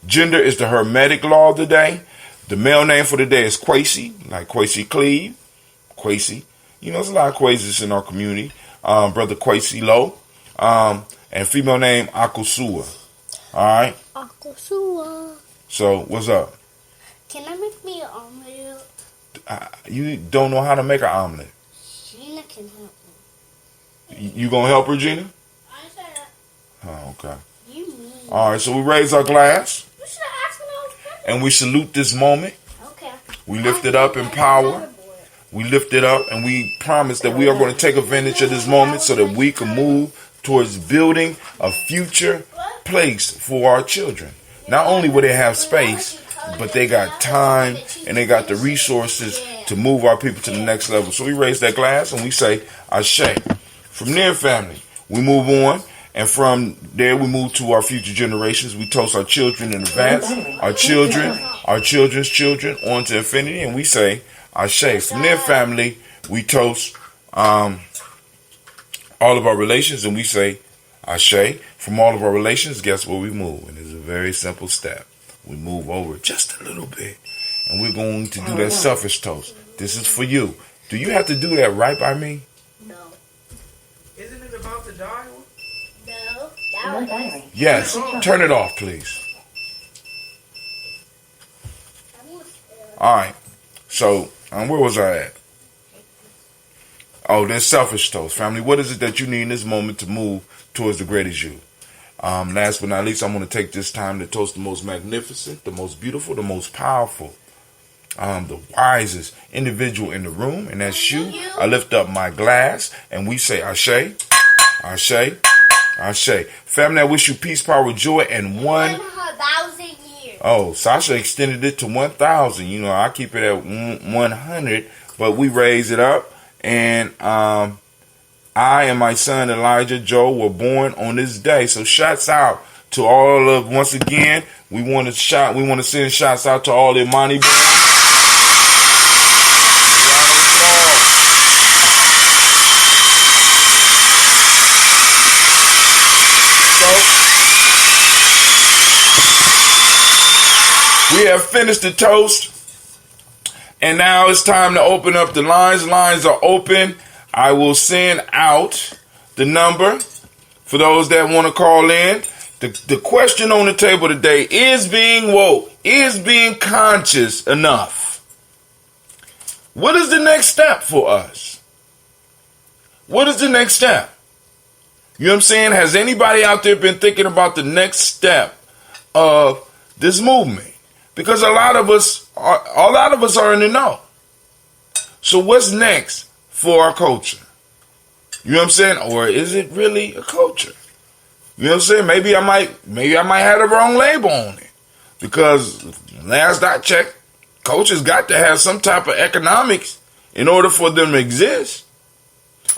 Gender is the hermetic law of the day. The male name for the day is Kwesi, like Kwesi Cleve. Kwesi. You know, there's a lot of Kwesis in our community. Brother Kwesi Lowe, and female name Akosua. All right. Akosua. So what's up? Can I make me an omelet? You don't know how to make an omelet. Gina can help me. You gonna help her, Gina? I said. Oh, okay. You mean? All right. So we raise our glass You should have asked when I was pregnant. and we salute this moment. Okay. We lift it up in power. We lift it up and we promise that we are going to take advantage of this moment so that we can move towards building a future place for our children. Not only will they have space, but they got time and they got the resources to move our people to the next level. So we raise that glass and we say, Ashe. From there, family, we move on. And from there, we move to our future generations. We toast our children in advance, our children, our children's children, on to infinity. And we say, Ashe. From their family, we toast all of our relations, and we say, Ashe. From all of our relations, guess where we move? And it's a very simple step. We move over just a little bit, and we're going to do that selfish toast. This is for you. Do you have to do that right by me? No. Isn't it about the dial? No. That was. Yes. Turn it off, please. All right. So, where was I at? Oh, there's selfish toast. Family, what is it that you need in this moment to move towards the greatest you? Last but not least, I'm going to take this time to toast the most magnificent, the most beautiful, the most powerful, the wisest individual in the room, and that's you. I lift up my glass, and we say, Ashe, Ashe, Ashe. Family, I wish you peace, power, joy, and 1,000 years. Oh, Sasha extended it to 1,000. You know, I keep it at 100, but we raise it up. And I and my son Elijah Joe were born on this day. So shouts out to all of, once again, we want to send shouts out to all the Imani boys. We have finished the toast, and now it's time to open up the lines. Lines are open. I will send out the number for those that want to call in. The question on the table today is being woke, is being conscious enough. What is the next step for us? What is the next step? You know what I'm saying? Has anybody out there been thinking about the next step of this movement? Because a lot of us are in the know. So what's next for our culture? You know what I'm saying? Or is it really a culture? You know what I'm saying? Maybe I might have the wrong label on it. Because last I checked, cultures got to have some type of economics in order for them to exist.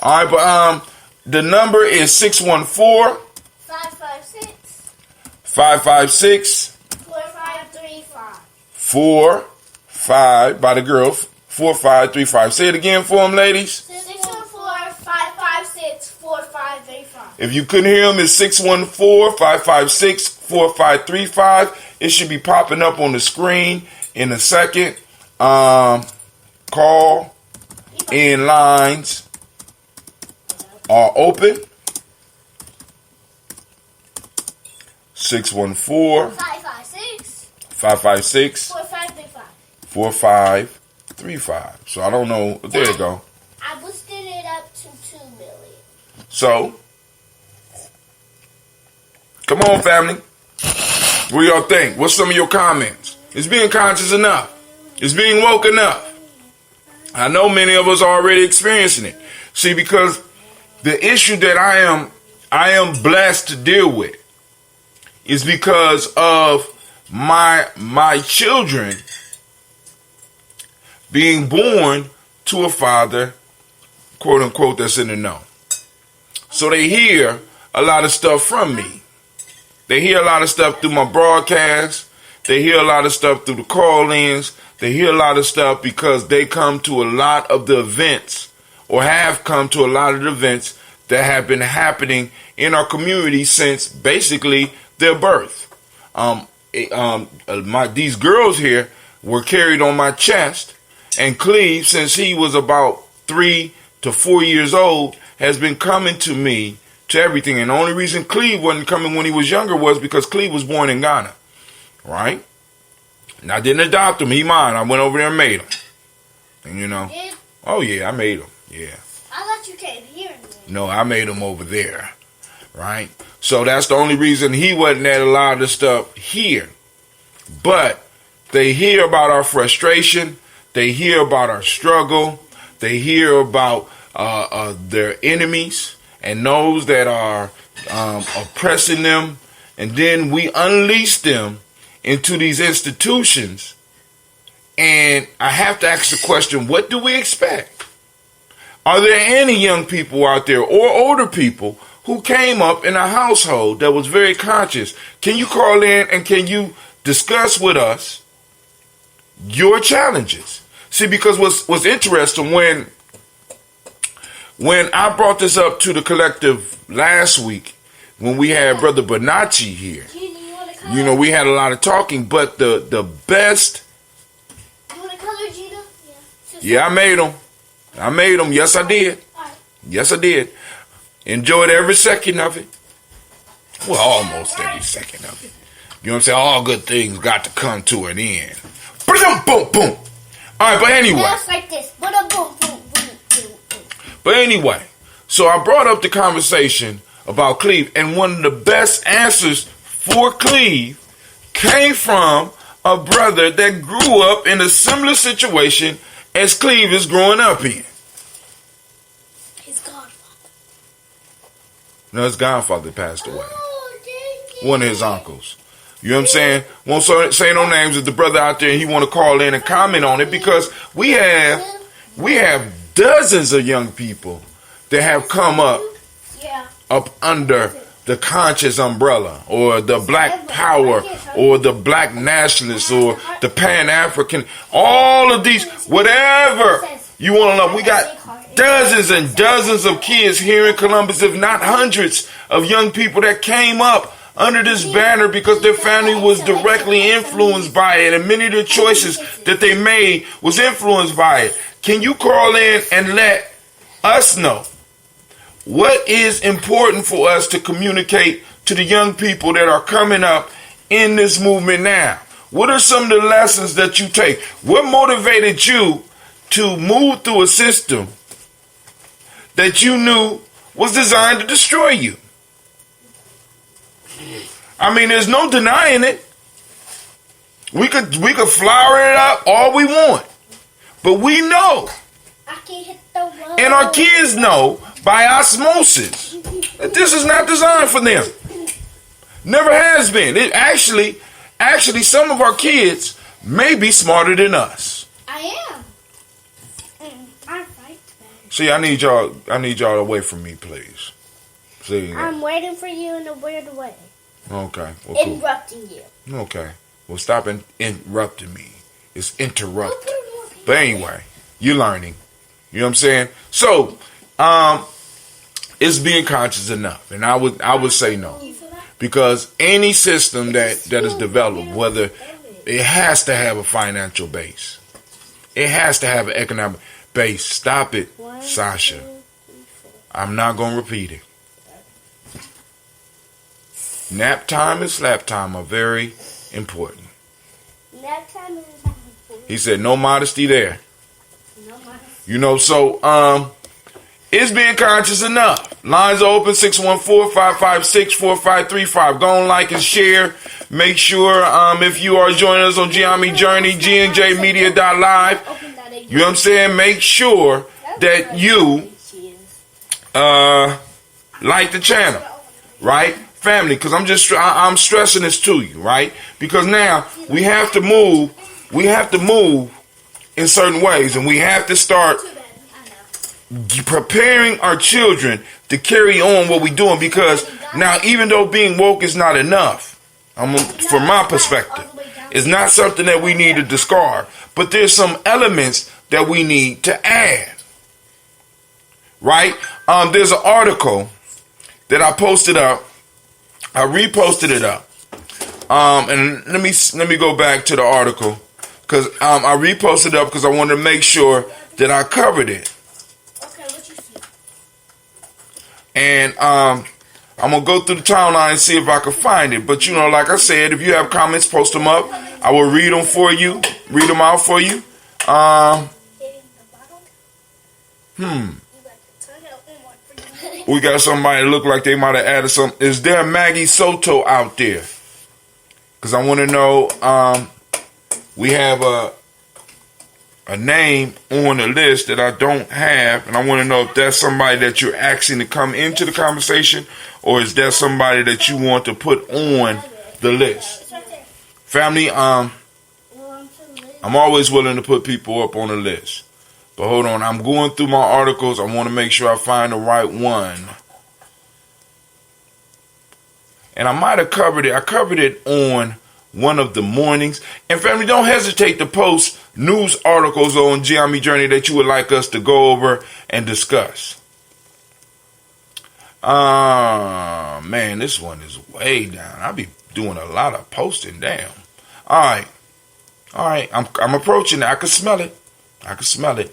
All right, but the number is 614 556 45 by the girl 4535. Say it again for them, ladies. 614-556-4535. If you couldn't hear them, it's 614-556-4535. It should be popping up on the screen in a second. Call in lines are open. 614 556 4535. So I don't know. There you go. I boosted it up to 2 million. So, come on, family. What do y'all think? What's some of your comments? Is being conscious enough? Is being woke enough? I know many of us are already experiencing it. See, because the issue that I am blessed to deal with is because of my children being born to a father, quote unquote, that's in the know. So they hear a lot of stuff from me. They hear a lot of stuff through my broadcast. They hear a lot of stuff through the call-ins. They hear a lot of stuff because they come to a lot of the events, or have come to a lot of the events that have been happening in our community since basically their birth. These girls here were carried on my chest, and Cleve, since he was about 3 to 4 years old, has been coming to me to everything. And the only reason Cleve wasn't coming when he was younger was because Cleve was born in Ghana. Right? And I didn't adopt him. He mine. I went over there and made him. And you know. Did? Oh, yeah, I made him. Yeah. I thought you came here. No, I made him over there. Right? So that's the only reason he wasn't at a lot of the stuff here. But they hear about our frustration. They hear about our struggle. They hear about their enemies and those that are oppressing them. And then we unleash them into these institutions. And I have to ask the question, what do we expect? Are there any young people out there or older people who came up in a household that was very conscious? Can you call in and can you discuss with us your challenges? See, because what's interesting, when I brought this up to the collective last week, when we had Brother Bonacci here, you know, we had a lot of talking, but the best... You want to color, Gina? Yeah, I made them. Yes, I did. Yes, I did. Enjoyed every second of it. Well, almost every second of it. You know what I'm saying? All good things got to come to an end. Boom, boom, boom. All right, but anyway. Just like this. Boom, boom, boom, boom, boom. But anyway, so I brought up the conversation about Cleve, and one of the best answers for Cleve came from a brother that grew up in a similar situation as Cleve is growing up in. His godfather. No, his godfather passed away. Oh, thank you. One of his uncles. You know what I'm saying? Won't say no names. If the brother out there and he want to call in and comment on it, because we have dozens of young people that have come up under the conscious umbrella, or the black power, or the black nationalists, or the Pan-African, all of these, whatever you want to know. We got dozens and dozens of kids here in Columbus, if not hundreds of young people that came up under this banner because their family was directly influenced by it, and many of the choices that they made was influenced by it. Can you call in and let us know what is important for us to communicate to the young people that are coming up in this movement now? What are some of the lessons that you take? What motivated you to move through a system that you knew was designed to destroy you? I mean, there's no denying it. We could flower it up all we want, but we know, I can hit the road. and our kids know by osmosis that this is not designed for them. Never has been. It actually, some of our kids may be smarter than us. I am. I fight back. See, I need y'all away from me, please. See. I'm waiting for you in a weird way. Okay. Well, cool. Interrupting you. Okay. Well, stop interrupting me. It's interrupt. But anyway, you're learning. You know what I'm saying? So, is being conscious enough? And I would say no. Because any system that is developed, whether it has to have a financial base, it has to have an economic base. Stop it, Sasha. I'm not going to repeat it. Nap time and slap time are very important. Nap time is important. He said no modesty there. No modesty. You know, so is being conscious enough? Lines are open, 614-556-4535. Go on, like and share. Make sure if you are joining us on Gye-Nyame Journey, GNJmedia.live, you know what I'm saying? Make sure that you like the channel, right? Family, because I'm stressing this to you, right? Because now we have to move in certain ways, and we have to start preparing our children to carry on what we're doing, because now, even though being woke is not enough, from my perspective, it's not something that we need to discard, but there's some elements that we need to add, right? There's an article that I posted up. I reposted it up, and let me go back to the article, because I reposted it up because I wanted to make sure that I covered it. Okay, what you see? And I'm going to go through the timeline and see if I can find it. But, like I said, if you have comments, post them up. I will read them for you. Read them out for you. We got somebody that look like they might have added some. Is there a Maggie Soto out there? Because I want to know. We have a name on the list that I don't have, and I want to know if that's somebody that you're asking to come into the conversation, or is that somebody that you want to put on the list. Family, I'm always willing to put people up on the list. But hold on, I'm going through my articles. I want to make sure I find the right one. And I might have covered it. I covered it on one of the mornings. And family, don't hesitate to post news articles on Gye-Nyame Journey that you would like us to go over and discuss. Man, this one is way down. I'll be doing a lot of posting. Damn. All right. I'm approaching it. I can smell it. I can smell it.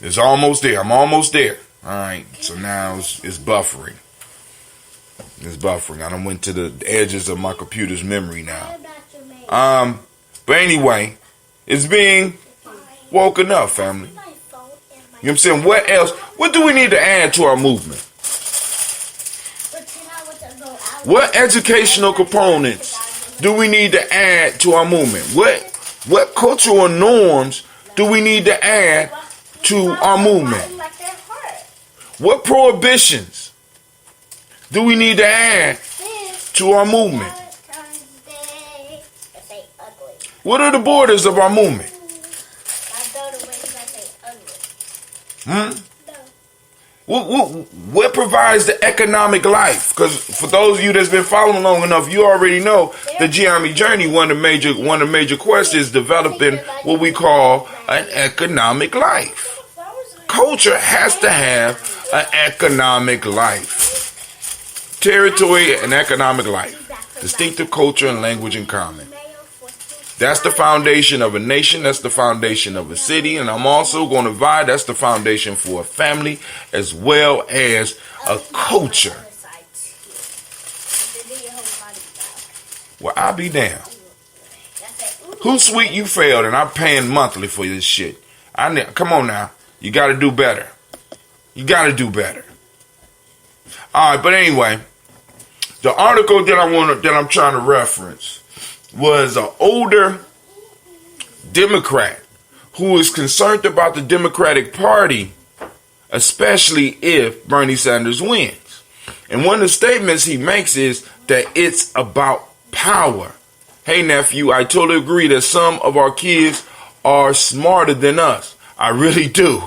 It's almost there. I'm almost there. All right. So now it's buffering. I done went to the edges of my computer's memory now. But anyway, it's being woken up, family. You know what I'm saying? What else? What do we need to add to our movement? What educational components do we need to add to our movement? What cultural norms do we need to add to our movement? What prohibitions do we need to add to our movement? What are the borders of our movement? What provides the economic life? Because for those of you that's been following long enough, you already know the Gye-Nyame Journey. One of the major quests is developing what we call an economic life. Culture has to have an economic life. Territory and economic life. Distinctive culture and language in common. That's the foundation of a nation. That's the foundation of a city. And I'm also going to divide. That's the foundation for a family as well as a culture. Well, I'll be damned. Who's sweet you failed and I'm paying monthly for this shit. Come on now. You got to do better. All right, but anyway, the article that I'm trying to reference was an older Democrat who is concerned about the Democratic Party, especially if Bernie Sanders wins. And one of the statements he makes is that it's about power. Hey, nephew, I totally agree that some of our kids are smarter than us. I really do.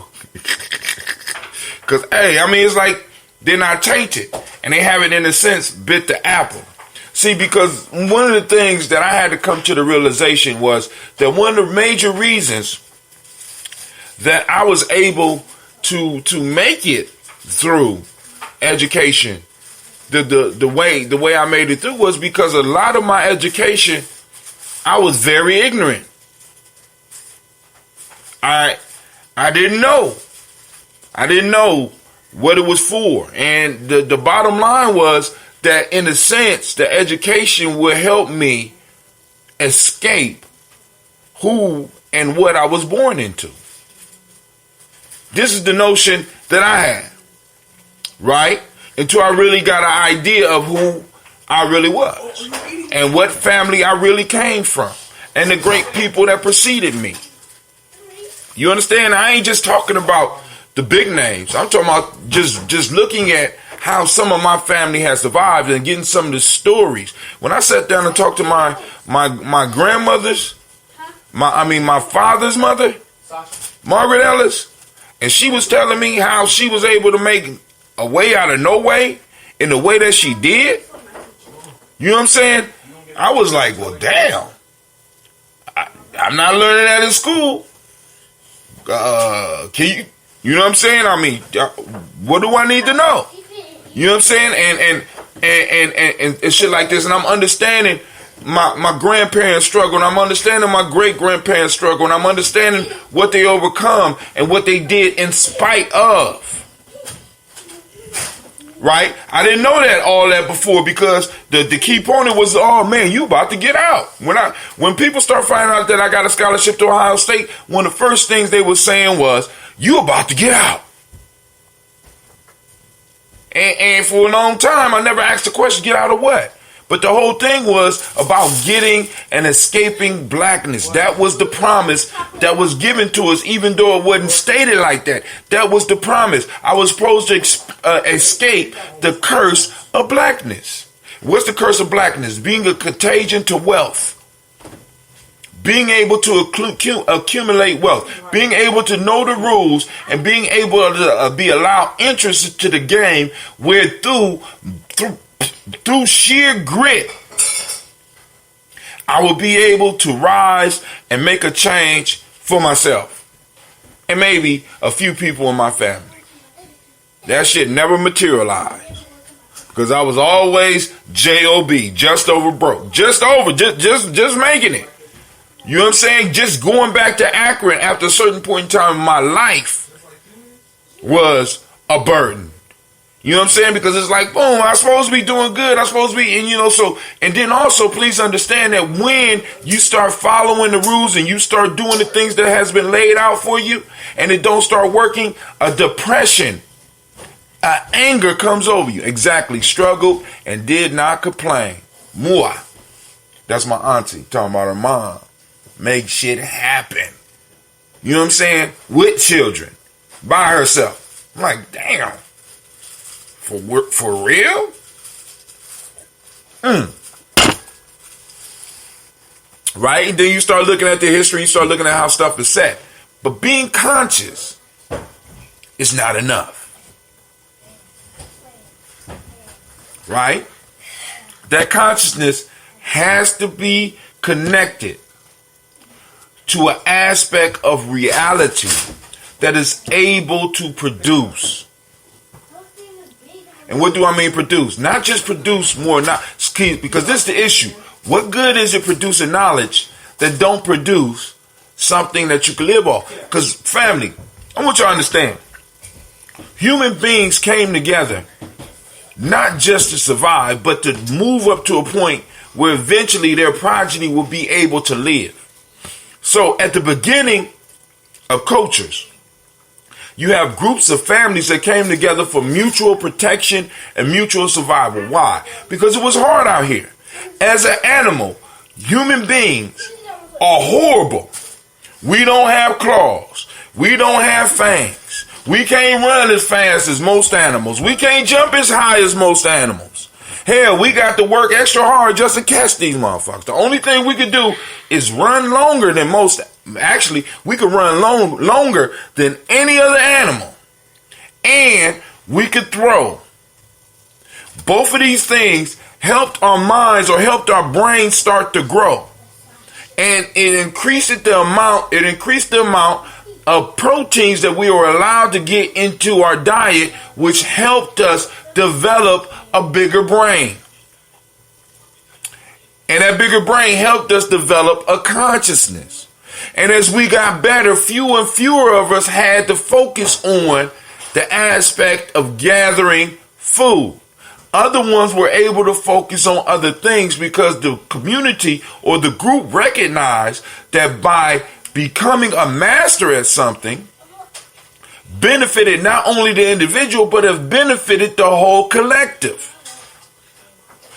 Because, hey, I mean, it's like they're not tainted. And they haven't, in a sense, bit the apple. See, because one of the things that I had to come to the realization was that one of the major reasons that I was able to make it through education, the way I made it through was because a lot of my education, I was very ignorant. I didn't know. I didn't know what it was for. And the bottom line was that in a sense, the education will help me escape who and what I was born into. This is the notion that I had, right? Until I really got an idea of who I really was and what family I really came from and the great people that preceded me. You understand? I ain't just talking about the big names. I'm talking about just looking at how some of my family has survived and getting some of the stories. When I sat down and talked to my grandmother's, my father's mother, Margaret Ellis, and she was telling me how she was able to make a way out of no way in the way that she did. You know what I'm saying? I was like, well, damn. I'm not learning that in school. Can you know what I'm saying? I mean, what do I need to know? You know what I'm saying? And shit like this. And I'm understanding my grandparents' struggle, and I'm understanding my great-grandparents' struggle, and I'm understanding what they overcome and what they did in spite of. Right? I didn't know all that before, because the key point was, oh man, you about to get out. When people start finding out that I got a scholarship to Ohio State, one of the first things they were saying was, you about to get out. And for a long time, I never asked the question, get out of what? But the whole thing was about getting and escaping blackness. That was the promise that was given to us, even though it wasn't stated like that. That was the promise. I was supposed to escape the curse of blackness. What's the curse of blackness? Being a contagion to wealth. Being able to accumulate wealth. Being able to know the rules and being able to be allowed interest to the game, where through sheer grit, I will be able to rise and make a change for myself and maybe a few people in my family. That shit never materialized, because I was always J-O-B, just over broke, just making it. You know what I'm saying? Just going back to Akron after a certain point in time in my life was a burden. You know what I'm saying? Because it's like, boom, I'm supposed to be doing good. I'm supposed to be, and then also please understand that when you start following the rules and you start doing the things that has been laid out for you and it don't start working, a depression, anger comes over you. Exactly. Struggled and did not complain. Mua. That's my auntie talking about her mom. Make shit happen. You know what I'm saying? With children. By herself. I'm like, damn. For real? Right? And then you start looking at the history, you start looking at how stuff is set. But being conscious is not enough. Right? That consciousness has to be connected to an aspect of reality that is able to produce. And what do I mean produce? Not just produce more, because this is the issue. What good is it producing knowledge that don't produce something that you can live off? Because family, I want you to understand, human beings came together not just to survive, but to move up to a point where eventually their progeny will be able to live. So at the beginning of cultures, you have groups of families that came together for mutual protection and mutual survival. Why? Because it was hard out here. As an animal, human beings are horrible. We don't have claws. We don't have fangs. We can't run as fast as most animals. We can't jump as high as most animals. Hell, we got to work extra hard just to catch these motherfuckers. The only thing we could do is run longer than most. Actually, we could run longer than any other animal. And we could throw. Both of these things helped our minds or helped our brains start to grow. And it increased the amount of proteins that we were allowed to get into our diet, which helped us develop a bigger brain. And that bigger brain helped us develop a consciousness. And as we got better, fewer and fewer of us had to focus on the aspect of gathering food. Other ones were able to focus on other things because the community or the group recognized that by becoming a master at something benefited not only the individual, but have benefited the whole collective.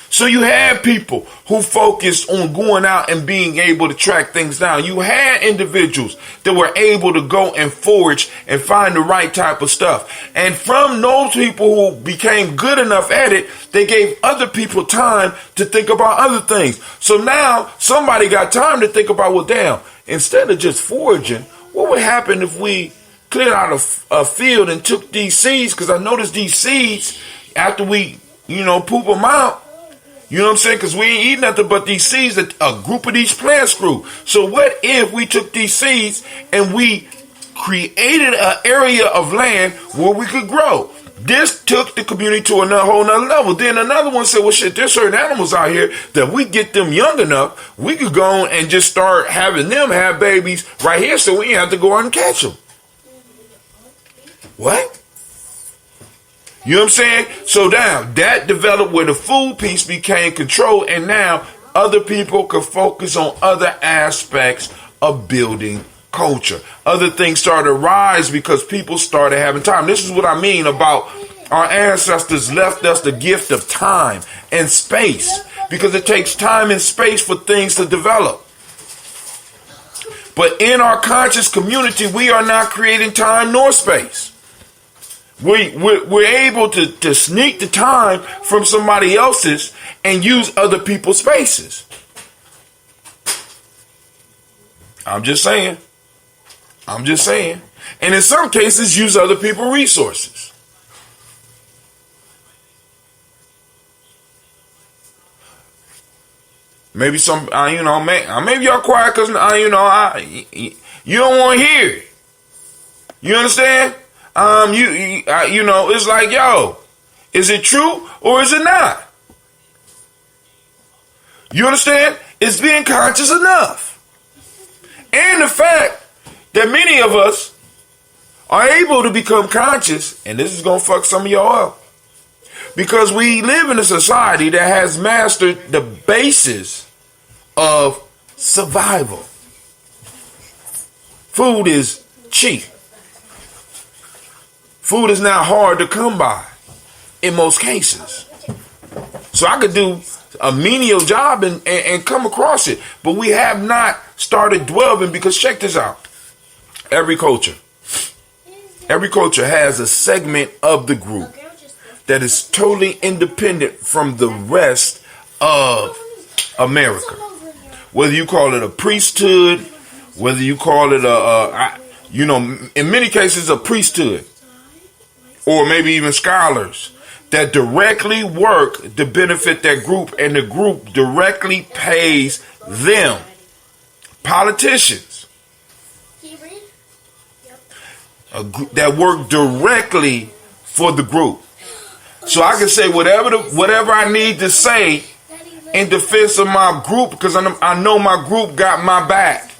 So you had people who focused on going out and being able to track things down. You had individuals that were able to go and forage and find the right type of stuff. And from those people who became good enough at it, they gave other people time to think about other things. So now somebody got time to think about, well, damn, instead of just foraging, what would happen if we cleared out a field and took these seeds? Because I noticed these seeds, after we, poop them out, you know what I'm saying? Because we ain't eating nothing but these seeds that a group of these plants grew. So what if we took these seeds and we created an area of land where we could grow? This took the community to a whole nother level. Then another one said, well, shit, there's certain animals out here that we get them young enough, we could go on and just start having them have babies right here so we ain't have to go out and catch them. What? You know what I'm saying? So now that developed where the food piece became controlled, and now other people could focus on other aspects of building culture. Other things started to rise because people started having time. This is what I mean about our ancestors left us the gift of time and space, because it takes time and space for things to develop. But in our conscious community, we are not creating time nor space. We're able to sneak the time from somebody else's and use other people's spaces. I'm just saying. And in some cases, use other people's resources. Maybe some, maybe y'all quiet because, you don't want to hear it. You understand? It's like, yo, is it true or is it not? You understand? It's being conscious enough. And the fact that many of us are able to become conscious, and this is going to fuck some of y'all up, because we live in a society that has mastered the basis of survival. Food is cheap. Food is not hard to come by in most cases. So I could do a menial job and come across it. But we have not started dwelling, because check this out. Every culture has a segment of the group that is totally independent from the rest of America. Whether you call it a priesthood, whether you call it in many cases a priesthood, or maybe even scholars that directly work to benefit that group, and the group directly pays them. Politicians that work directly for the group. So I can say whatever I need to say in defense of my group, because I know my group got my back.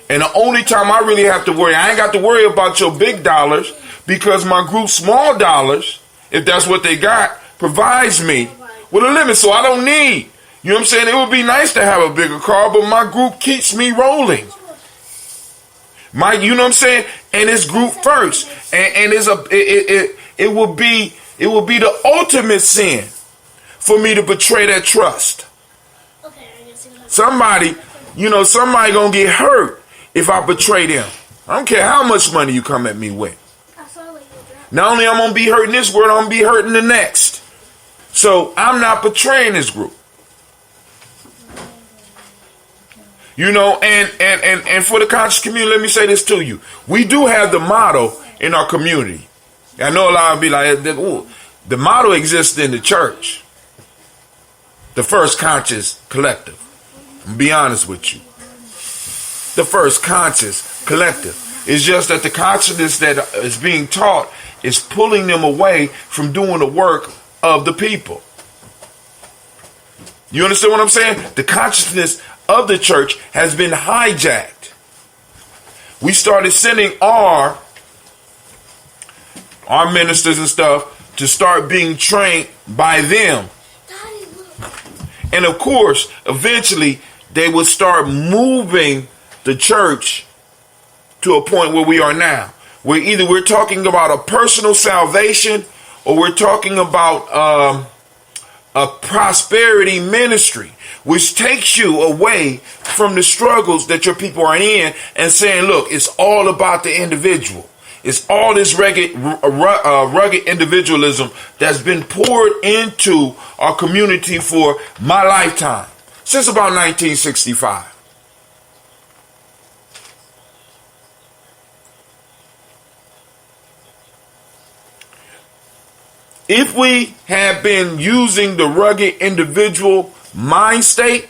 And the only time I really have to worry, I ain't got to worry about your big dollars, because my group's small dollars, if that's what they got, provides me with a limit. So I don't need, you know what I'm saying? It would be nice to have a bigger car, but my group keeps me rolling. You know what I'm saying? And it's group first. And it will be the ultimate sin for me to betray that trust. Somebody gonna get hurt if I betray them. I don't care how much money you come at me with. Not only I'm going to be hurting this world, I'm going to be hurting the next. So I'm not betraying this group. And for the conscious community, let me say this to you. We do have the motto in our community. I know a lot of people be like, ooh, the motto exists in the church. The first conscious collective. I'm be honest with you. The first conscious collective. It's just that the consciousness that is being taught is pulling them away from doing the work of the people. You understand what I'm saying? The consciousness of the church has been hijacked. We started sending our ministers and stuff to start being trained by them. And of course, eventually they would start moving the church to a point where we are now, where either we're talking about a personal salvation, or we're talking about a prosperity ministry, which takes you away from the struggles that your people are in, and saying, look, it's all about the individual. It's all this rugged individualism that's been poured into our community for my lifetime, since about 1965. If we had been using the rugged individual mind state,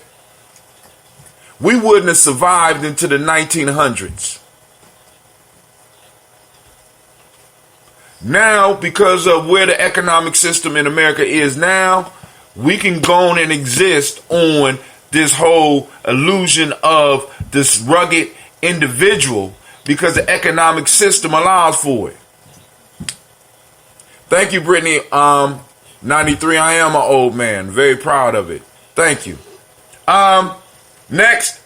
we wouldn't have survived into the 1900s. Now, because of where the economic system in America is now, we can go on and exist on this whole illusion of this rugged individual because the economic system allows for it. Thank you, Brittany. 93, I am an old man. Very proud of it. Thank you. Next.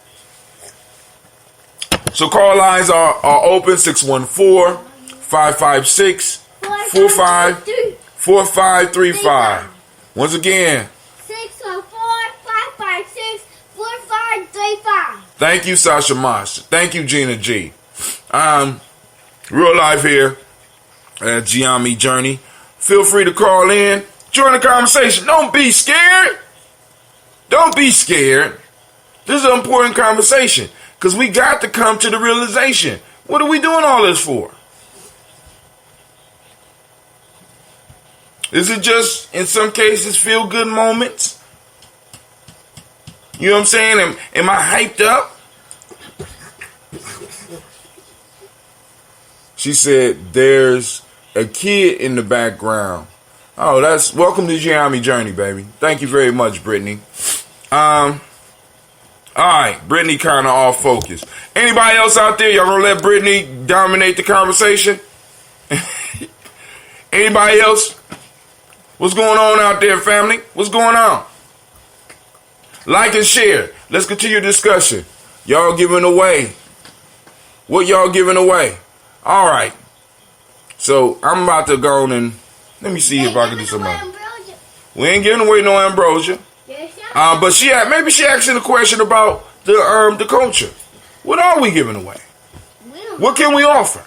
So call lines are open, 614-556-4535. Once again. 614-556-4535. Thank you, Sasha Mosh. Thank you, Gina G. Real life here at Gye-Nyame Journey. Feel free to call in. Join the conversation. Don't be scared. Don't be scared. This is an important conversation because we got to come to the realization. What are we doing all this for? Is it just, in some cases, feel-good moments? You know what I'm saying? Am I hyped up? She said, there's a kid in the background. Oh, that's welcome to Gye-Nyame Journey, baby. Thank you very much, Brittany. All right, Brittany kind of off focus. Anybody else out there? Y'all gonna let Brittany dominate the conversation? Anybody else? What's going on out there, family? What's going on? Like and share. Let's continue the discussion. Y'all giving away. What y'all giving away? All right. So I'm about to go on and let me see if I can do something. We ain't giving away no ambrosia. But maybe she asking a question about the culture. What are we giving away? What can we offer?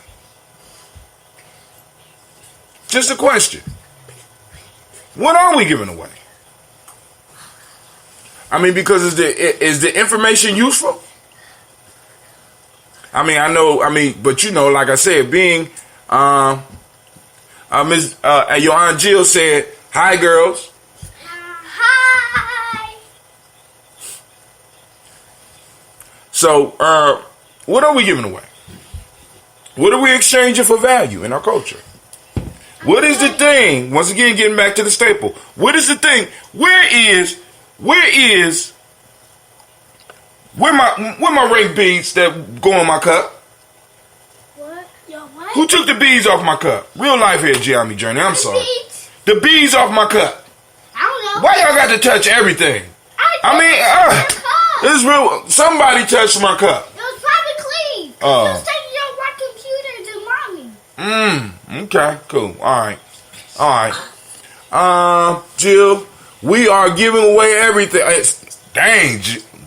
Just a question. What are we giving away? I mean, because is the information useful? I mean, but you know, like I said, being your Aunt Jill said, "Hi, girls." Hi. So, what are we giving away? What are we exchanging for value in our culture? What is the thing? Once again, getting back to the staple. What is the thing? Where my ring beads that go in my cup? What? Yo, what? Who took the beads off my cup? Real life here, Gye-Nyame Journey. I'm sorry. Beads? The beads off my cup. I don't know. Why y'all got to touch everything? This is real. Somebody touched my cup. It was probably clean. Oh. You was taking your work computer to mommy. Okay, cool. All right. Jill, we are giving away everything. Dang,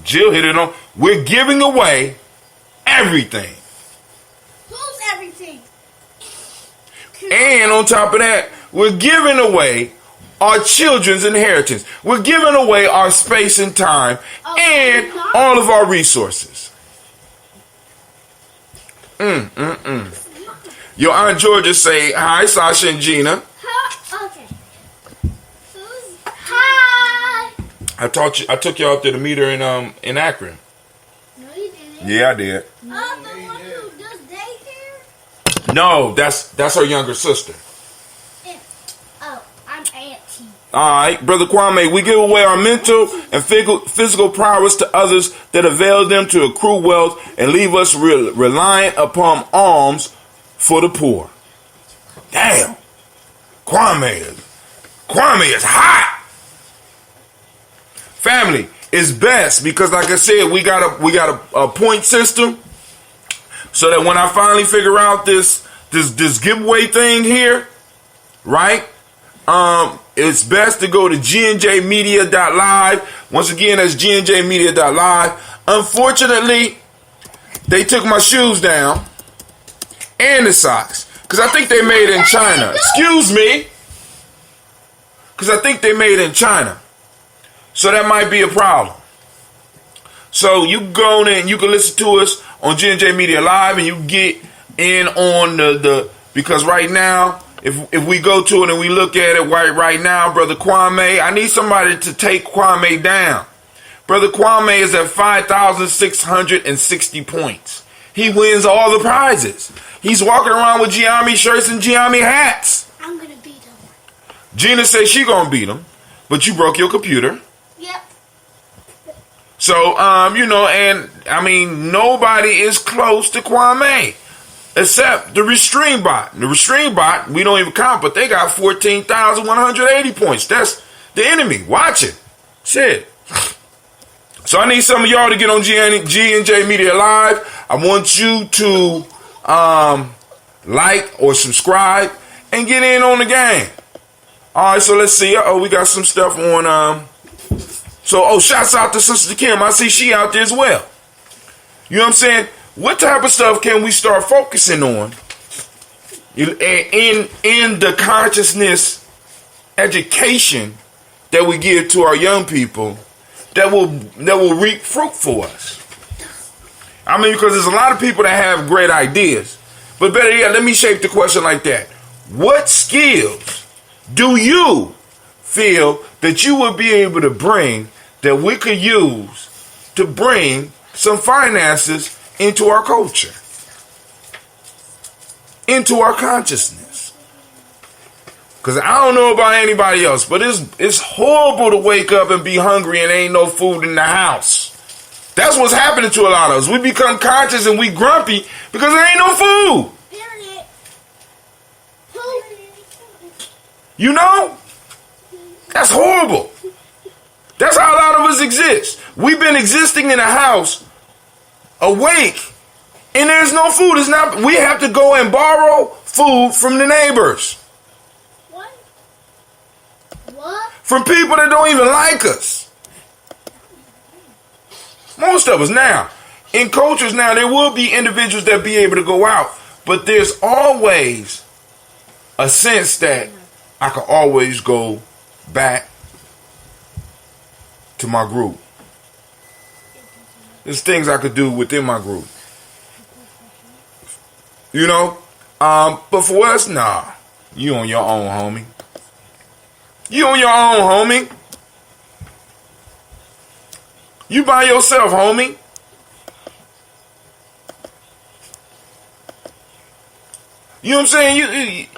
Jill hit it on. We're giving away everything. Who's everything? And on top of that, we're giving away our children's inheritance. We're giving away our space and time and all of our resources. Your Aunt Georgia say, hi, Sasha and Gina. Okay. Hi. I took y'all up to the meter in Akron. No, you didn't. Yeah, I did. The one who does daycare? No, that's her younger sister. Oh, I'm auntie. Alright, Brother Kwame, we give away our mental and physical prowess to others that avail them to accrue wealth and leave us reliant upon alms for the poor. Damn. Kwame is hot. Family, it's best because, like I said, we got a point system so that when I finally figure out this giveaway thing here, right? It's best to go to gnjmedia.live. Once again, that's gnjmedia.live. Unfortunately, they took my shoes down and the socks because I think they made in China. Excuse me. Because I think they made in China. So that might be a problem. So you can go in and you can listen to us on G&J Media Live and you get in on the because right now, if we go to it and we look at it right now, Brother Kwame, I need somebody to take Kwame down. Brother Kwame is at 5,660 points. he wins all the prizes. He's walking around with Gye-Nyame shirts and Gye-Nyame hats. I'm gonna beat him. Gina says she gonna beat him, but you broke your computer. Yep. So, and I mean, nobody is close to Kwame except the Restream bot. The Restream bot, we don't even count, but they got 14,180 points. That's the enemy. Watch it. Shit. So I need some of y'all to get on G&J Media Live. I want you to like or subscribe and get in on the game. All right, so let's see. We got some stuff on. Shouts out to Sister Kim. I see she out there as well. You know what I'm saying? What type of stuff can we start focusing on in the consciousness education that we give to our young people that will reap fruit for us? I mean, because there's a lot of people that have great ideas, but better yet, let me shape the question like that. What skills do you feel that you would be able to bring that we could use to bring some finances into our culture, into our consciousness? Because I don't know about anybody else, but it's horrible to wake up and be hungry and ain't no food in the house. That's what's happening to a lot of us. We become conscious and we grumpy because there ain't no food. Period. You know? That's horrible. That's how a lot of us exist. We've been existing in a house, awake, and there's no food. It's not. We have to go and borrow food from the neighbors. What? From people that don't even like us. Most of us now. In cultures now, there will be individuals that be able to go out, but there's always a sense that I can always go back to my group. There's things I could do within my group. You know? But for us, nah. You on your own, homie. You on your own, homie. You by yourself, homie. You know what I'm saying?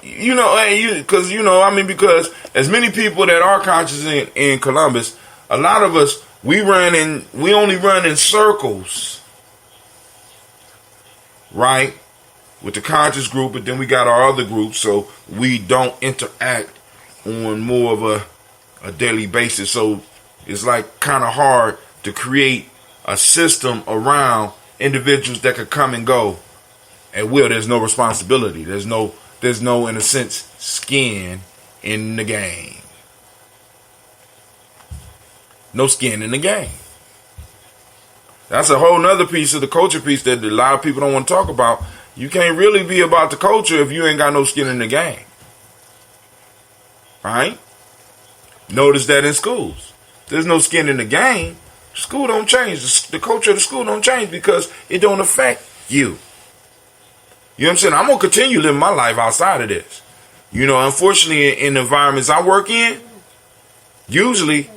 Because as many people that are conscious in Columbus, a lot of us, we only run in circles, right? With the conscious group, but then we got our other groups, so we don't interact on more of a daily basis. So it's like kind of hard to create a system around individuals that could come and go at will. There's no responsibility. There's no, in a sense, skin in the game. No skin in the game. That's a whole nother piece of the culture piece that a lot of people don't want to talk about. You can't really be about the culture if you ain't got no skin in the game. Right? Notice that in schools. There's no skin in the game. School don't change. The culture of the school don't change because it don't affect you. You know what I'm saying? I'm going to continue living my life outside of this. You know, unfortunately, in the environments I work in, usually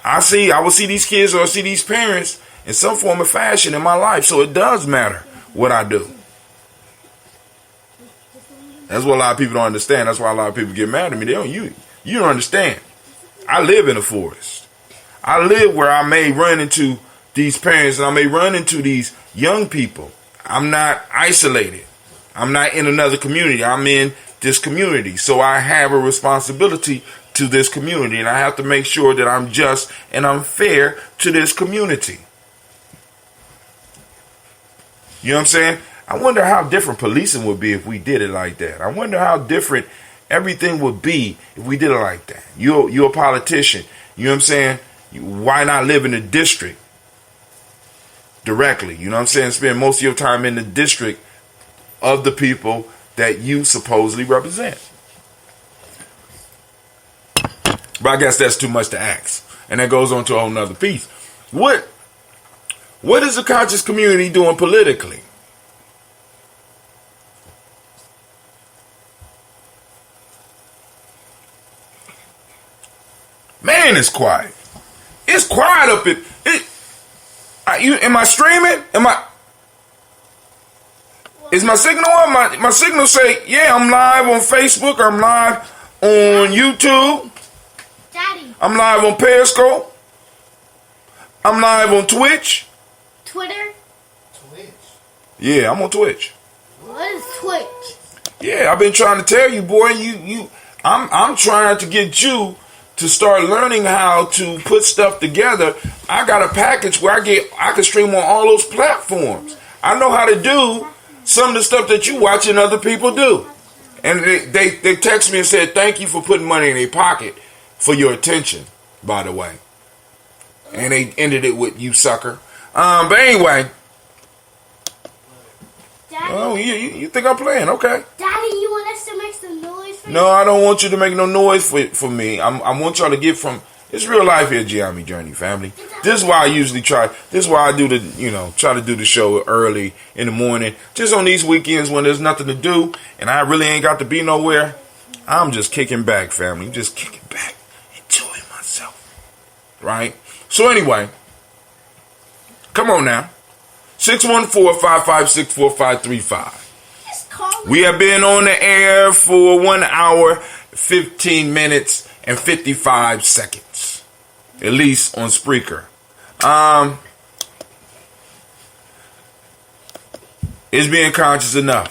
I will see these kids or I see these parents in some form of fashion in my life. So it does matter what I do. That's what a lot of people don't understand. That's why a lot of people get mad at me. You don't understand. I live in a forest. I live where I may run into these parents and I may run into these young people. I'm not isolated. I'm not in another community. I'm in this community. So I have a responsibility to this community, and I have to make sure that I'm just and I'm fair to this community. You know what I'm saying? I wonder how different policing would be if we did it like that. I wonder how different everything would be if we did it like that. You're a politician. You know what I'm saying? Why not live in the district directly? You know what I'm saying? Spend most of your time in the district of the people that you supposedly represent. But I guess that's too much to ask. And that goes on to a whole nother piece. What is the conscious community doing politically? Man, it's quiet. It's quiet up in it. Am I streaming? Is my signal on? My signal say, yeah, I'm live on Facebook. I'm live on YouTube. Daddy. I'm live on Periscope. I'm live on Twitch. Twitter? Twitch. Yeah, I'm on Twitch. What is Twitch? Yeah, I've been trying to tell you, boy. I'm trying to get you to start learning how to put stuff together. I got a package where I can stream on all those platforms. I know how to do some of the stuff that you watch and other people do. And they text me and said, thank you for putting money in their pocket for your attention, by the way. And they ended it with, you sucker. But anyway. Daddy? Oh, you think I'm playing? Okay. Daddy, you want us to make some noise for you? No, I don't want you to make no noise for me. I want y'all to get from. It's real life here, Gye-Nyame Journey family. This is why I usually try. This is why I do try to do the show early in the morning. Just on these weekends when there's nothing to do and I really ain't got to be nowhere. I'm just kicking back, family. Just kicking back, enjoying myself. Right? So anyway, come on now. 614-556-4535. We have been on the air for 1 hour, 15 minutes, and 55 seconds. At least on Spreaker. Is being conscious enough?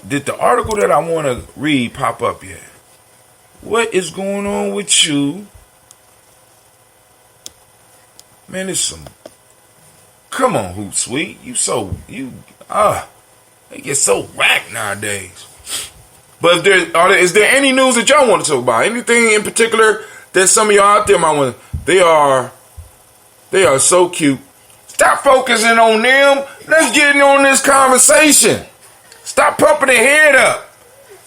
Did the article that I want to read pop up yet? What is going on with you? Man, it's some... Come on, Hootsuite. They get so whack nowadays. But is there any news that y'all want to talk about? Anything in particular that some of y'all out there might want to... They are so cute. Stop focusing on them. Let's get on this conversation. Stop pumping their head up.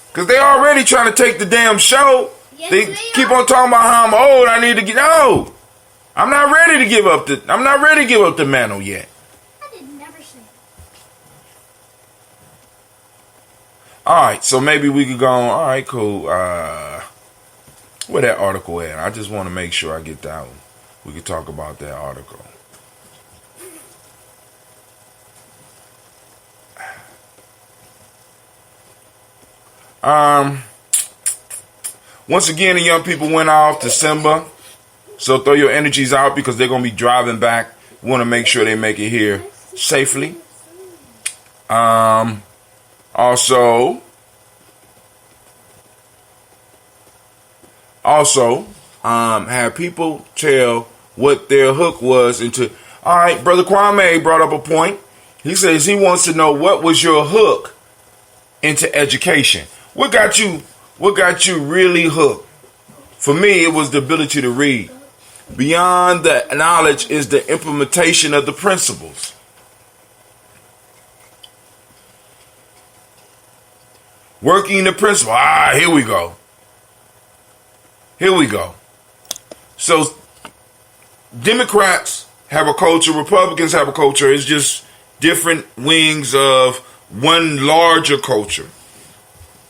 Because they already trying to take the damn show. Yes, they keep on talking about how I'm old. I need to get... No. I'm not ready to give up the mantle yet. I did never say that. Alright, so maybe we could go on. Alright, cool. Where that article at? I just want to make sure I get that one. We could talk about that article. Once again, the young people went off December. So throw your energies out because they're going to be driving back. We want to make sure they make it here safely. Also, have people tell what their hook was into. All right, Brother Kwame brought up a point. He says he wants to know what was your hook into education. What got you really hooked? For me, it was the ability to read. Beyond the knowledge is the implementation of the principles. Working the principle. Here we go. So, Democrats have a culture, Republicans have a culture. It's just different wings of one larger culture,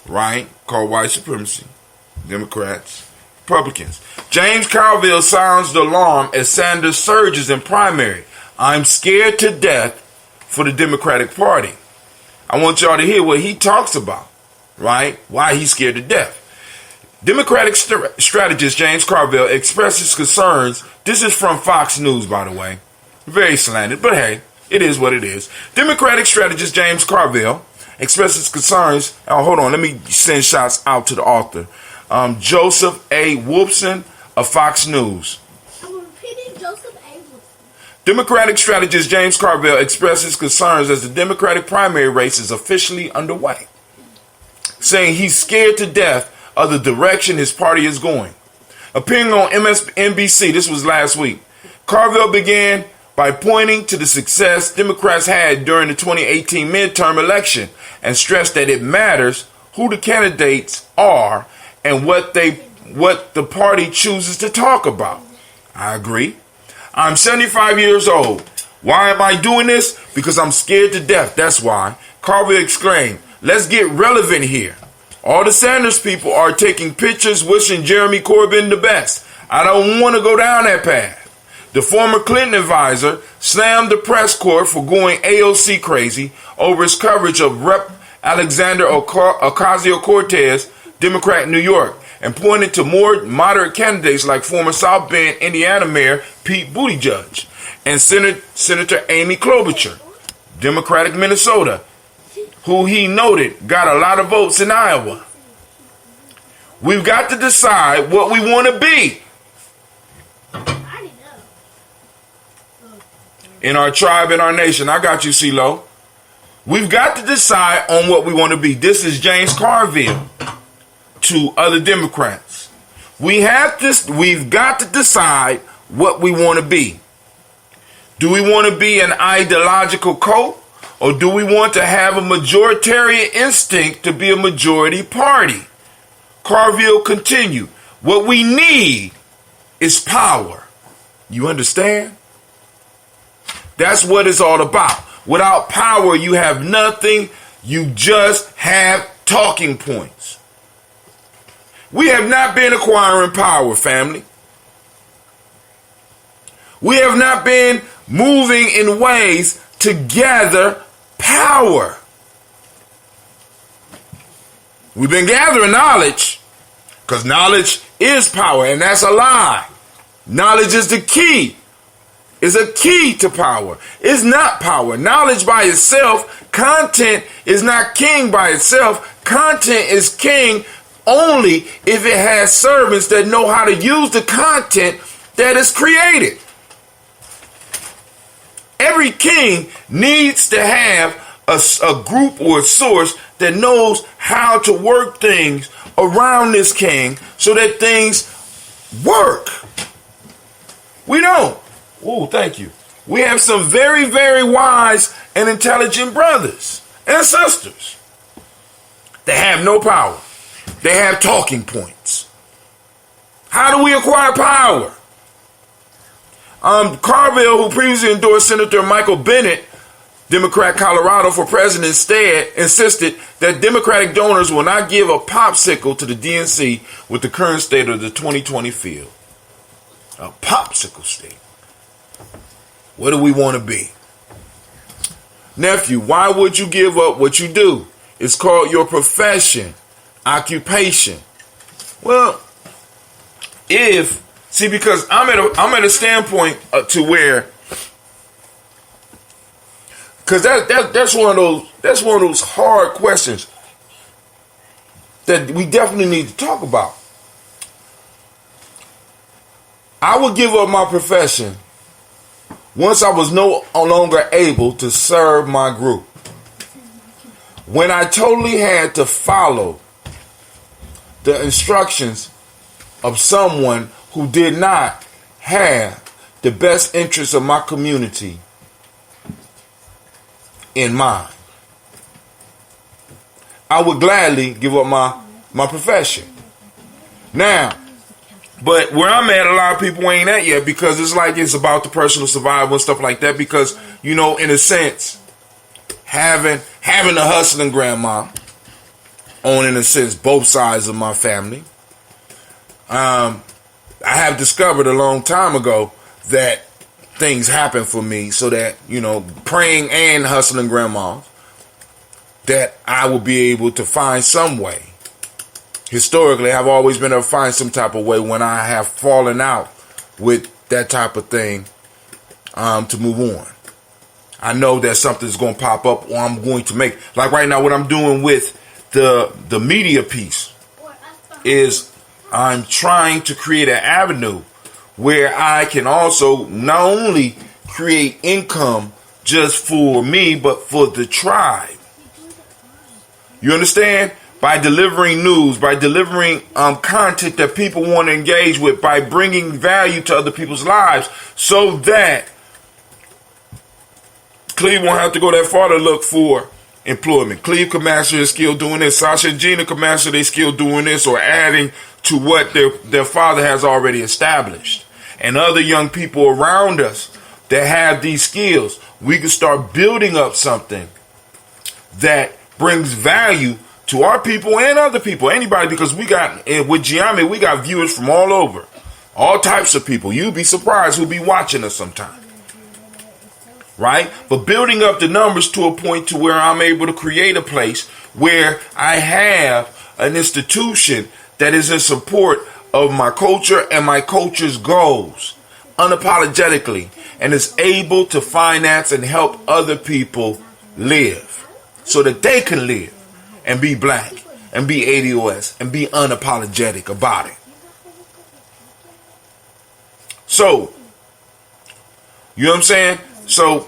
right? Called white supremacy. Democrats, Republicans. James Carville sounds the alarm as Sanders surges in primary. I'm scared to death for the Democratic Party. I want y'all to hear what he talks about, right? Why he's scared to death. Democratic strategist James Carville expresses concerns. This is from Fox News, by the way. Very slanted, but hey, it is what it is. Democratic strategist James Carville expresses concerns. Oh, hold on, let me send shots out to the author. Joseph A. Wolfson of Fox News. I'm repeating Joseph A. Wolfson. Democratic strategist James Carville expresses concerns as the Democratic primary race is officially underway, saying he's scared to death of the direction his party is going. Appearing on MSNBC, this was last week, Carville began by pointing to the success Democrats had during the 2018 midterm election and stressed that it matters who the candidates are and what the party chooses to talk about. I agree. I'm 75 years old. Why am I doing this? Because I'm scared to death. That's why. Carville exclaimed, let's get relevant here. All the Sanders people are taking pictures wishing Jeremy Corbyn the best. I don't want to go down that path. The former Clinton advisor slammed the press corps for going AOC crazy over his coverage of Alexander Ocasio-Cortez, Democrat in New York, and pointed to more moderate candidates like former South Bend, Indiana Mayor Pete Buttigieg and Senator Amy Klobuchar, Democratic Minnesota, who he noted got a lot of votes in Iowa. We've got to decide what we want to be in our tribe, in our nation. I got you, CeeLo. We've got to decide on what we want to be. This is James Carville to other Democrats. We've got to decide what we want to be. Do we want to be an ideological cult, or do we want to have a majoritarian instinct to be a majority party? Carville continued, what we need is power. You understand? That's what it's all about. Without power, you have nothing. You just have talking points. We have not been acquiring power, family. We have not been moving in ways to gather power. We've been gathering knowledge, because knowledge is power, and that's a lie. Knowledge is the key. Is a key to power. It's not power. Knowledge by itself, content is not king by itself. Content is king only if it has servants that know how to use the content that is created. Every king needs to have a group or a source that knows how to work things around this king so that things work. We don't. Oh, thank you. We have some very, very wise and intelligent brothers and sisters that have no power. They have talking points. How do we acquire power? Carville, who previously endorsed Senator Michael Bennet, Democrat Colorado, for president, instead insisted that Democratic donors will not give a popsicle to the DNC with the current state of the 2020 field. A popsicle state. What do we want to be? Nephew, why would you give up what you do? It's called your profession, occupation. Well, because I'm at a standpoint to where, because that's one of those hard questions that we definitely need to talk about. I would give up my profession once I was no longer able to serve my group. When I totally had to follow the instructions of someone who did not have the best interests of my community in mind, I would gladly give up my profession. Now, but where I'm at, a lot of people ain't at yet, because it's about the personal survival and stuff like that. Because, in a sense, having a hustling grandma on, in a sense, both sides of my family, I have discovered a long time ago that things happen for me so that, praying and hustling grandmas, that I will be able to find some way. Historically, I've always been able to find some type of way when I have fallen out with that type of thing to move on. I know that something's going to pop up, or I'm going to make. Like right now, what I'm doing with the media piece is I'm trying to create an avenue where I can also not only create income just for me, but for the tribe. You understand? By delivering news, by delivering content that people want to engage with, by bringing value to other people's lives, so that Cleve won't have to go that far to look for employment. Cleve could master his skill doing this. Sasha and Gina could master their skill doing this, or adding to what their father has already established. And other young people around us that have these skills, we can start building up something that brings value to our people and other people, anybody, because with Gye-Nyame, we got viewers from all over, all types of people. You'd be surprised who'll be watching us sometime. right? But building up the numbers to a point to where I'm able to create a place where I have an institution that is in support of my culture and my culture's goals unapologetically, and is able to finance and help other people live so that they can live and be black and be ADOS and be unapologetic about it. So, you know what I'm saying? So,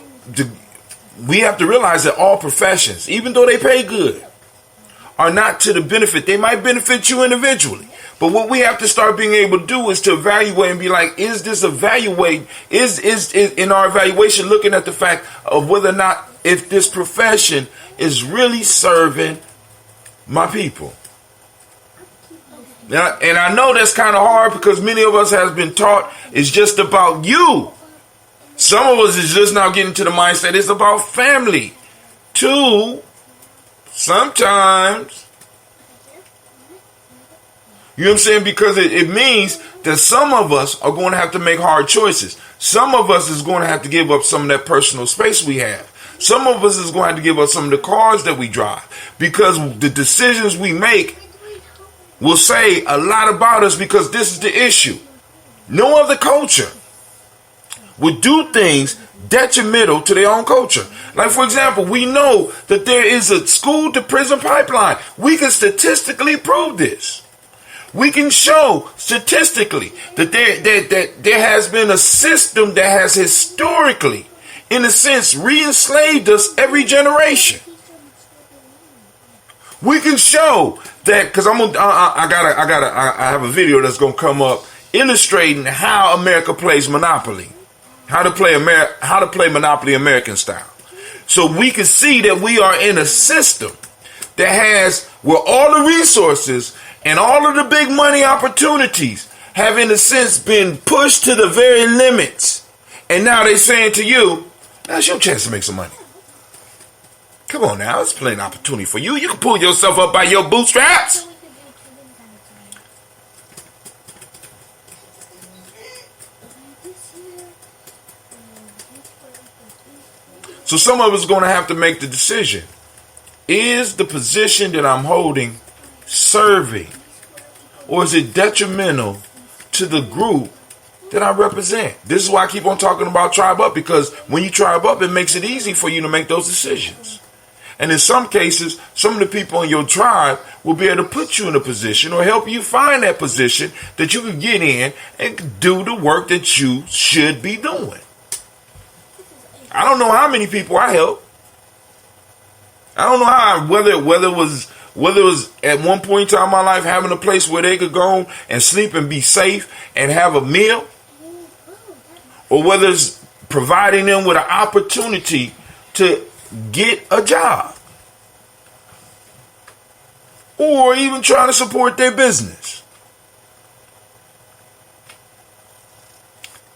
we have to realize that all professions, even though they pay good, are not to the benefit. They might benefit you individually. But what we have to start being able to do is to evaluate and be like, is in our evaluation looking at the fact of whether or not if this profession is really serving my people. Now, and I know that's kind of hard because many of us has been taught it's just about you. Some of us is just now getting to the mindset it's about family. Too, sometimes. You know what I'm saying? Because it means that some of us are going to have to make hard choices. Some of us is going to have to give up some of that personal space we have. Some of us is going to have to give up some of the cars that we drive. Because the decisions we make will say a lot about us, because this is the issue. No other culture would do things detrimental to their own culture. Like, for example, we know that there is a school to prison pipeline. We can statistically prove this. We can show statistically that there has been a system that has historically, in a sense, re-enslaved us every generation. We can show that, because I have a video that's gonna come up illustrating how America plays Monopoly, how to play Monopoly American style. So we can see that we are in a system that has, where all the resources and all of the big money opportunities have, in a sense, been pushed to the very limits. And now they're saying to you, now's your chance to make some money. Come on now, it's plenty of opportunity for you. You can pull yourself up by your bootstraps. So some of us are going to have to make the decision. Is the position that I'm holding serving, or is it detrimental to the group that I represent? This is why I keep on talking about tribe up, because when you tribe up, it makes it easy for you to make those decisions. And in some cases, some of the people in your tribe will be able to put you in a position or help you find that position that you can get in and do the work that you should be doing. I don't know how many people I help. I don't know how, whether it was at one point in time in my life having a place where they could go and sleep and be safe and have a meal, or whether it's providing them with an opportunity to get a job, or even trying to support their business.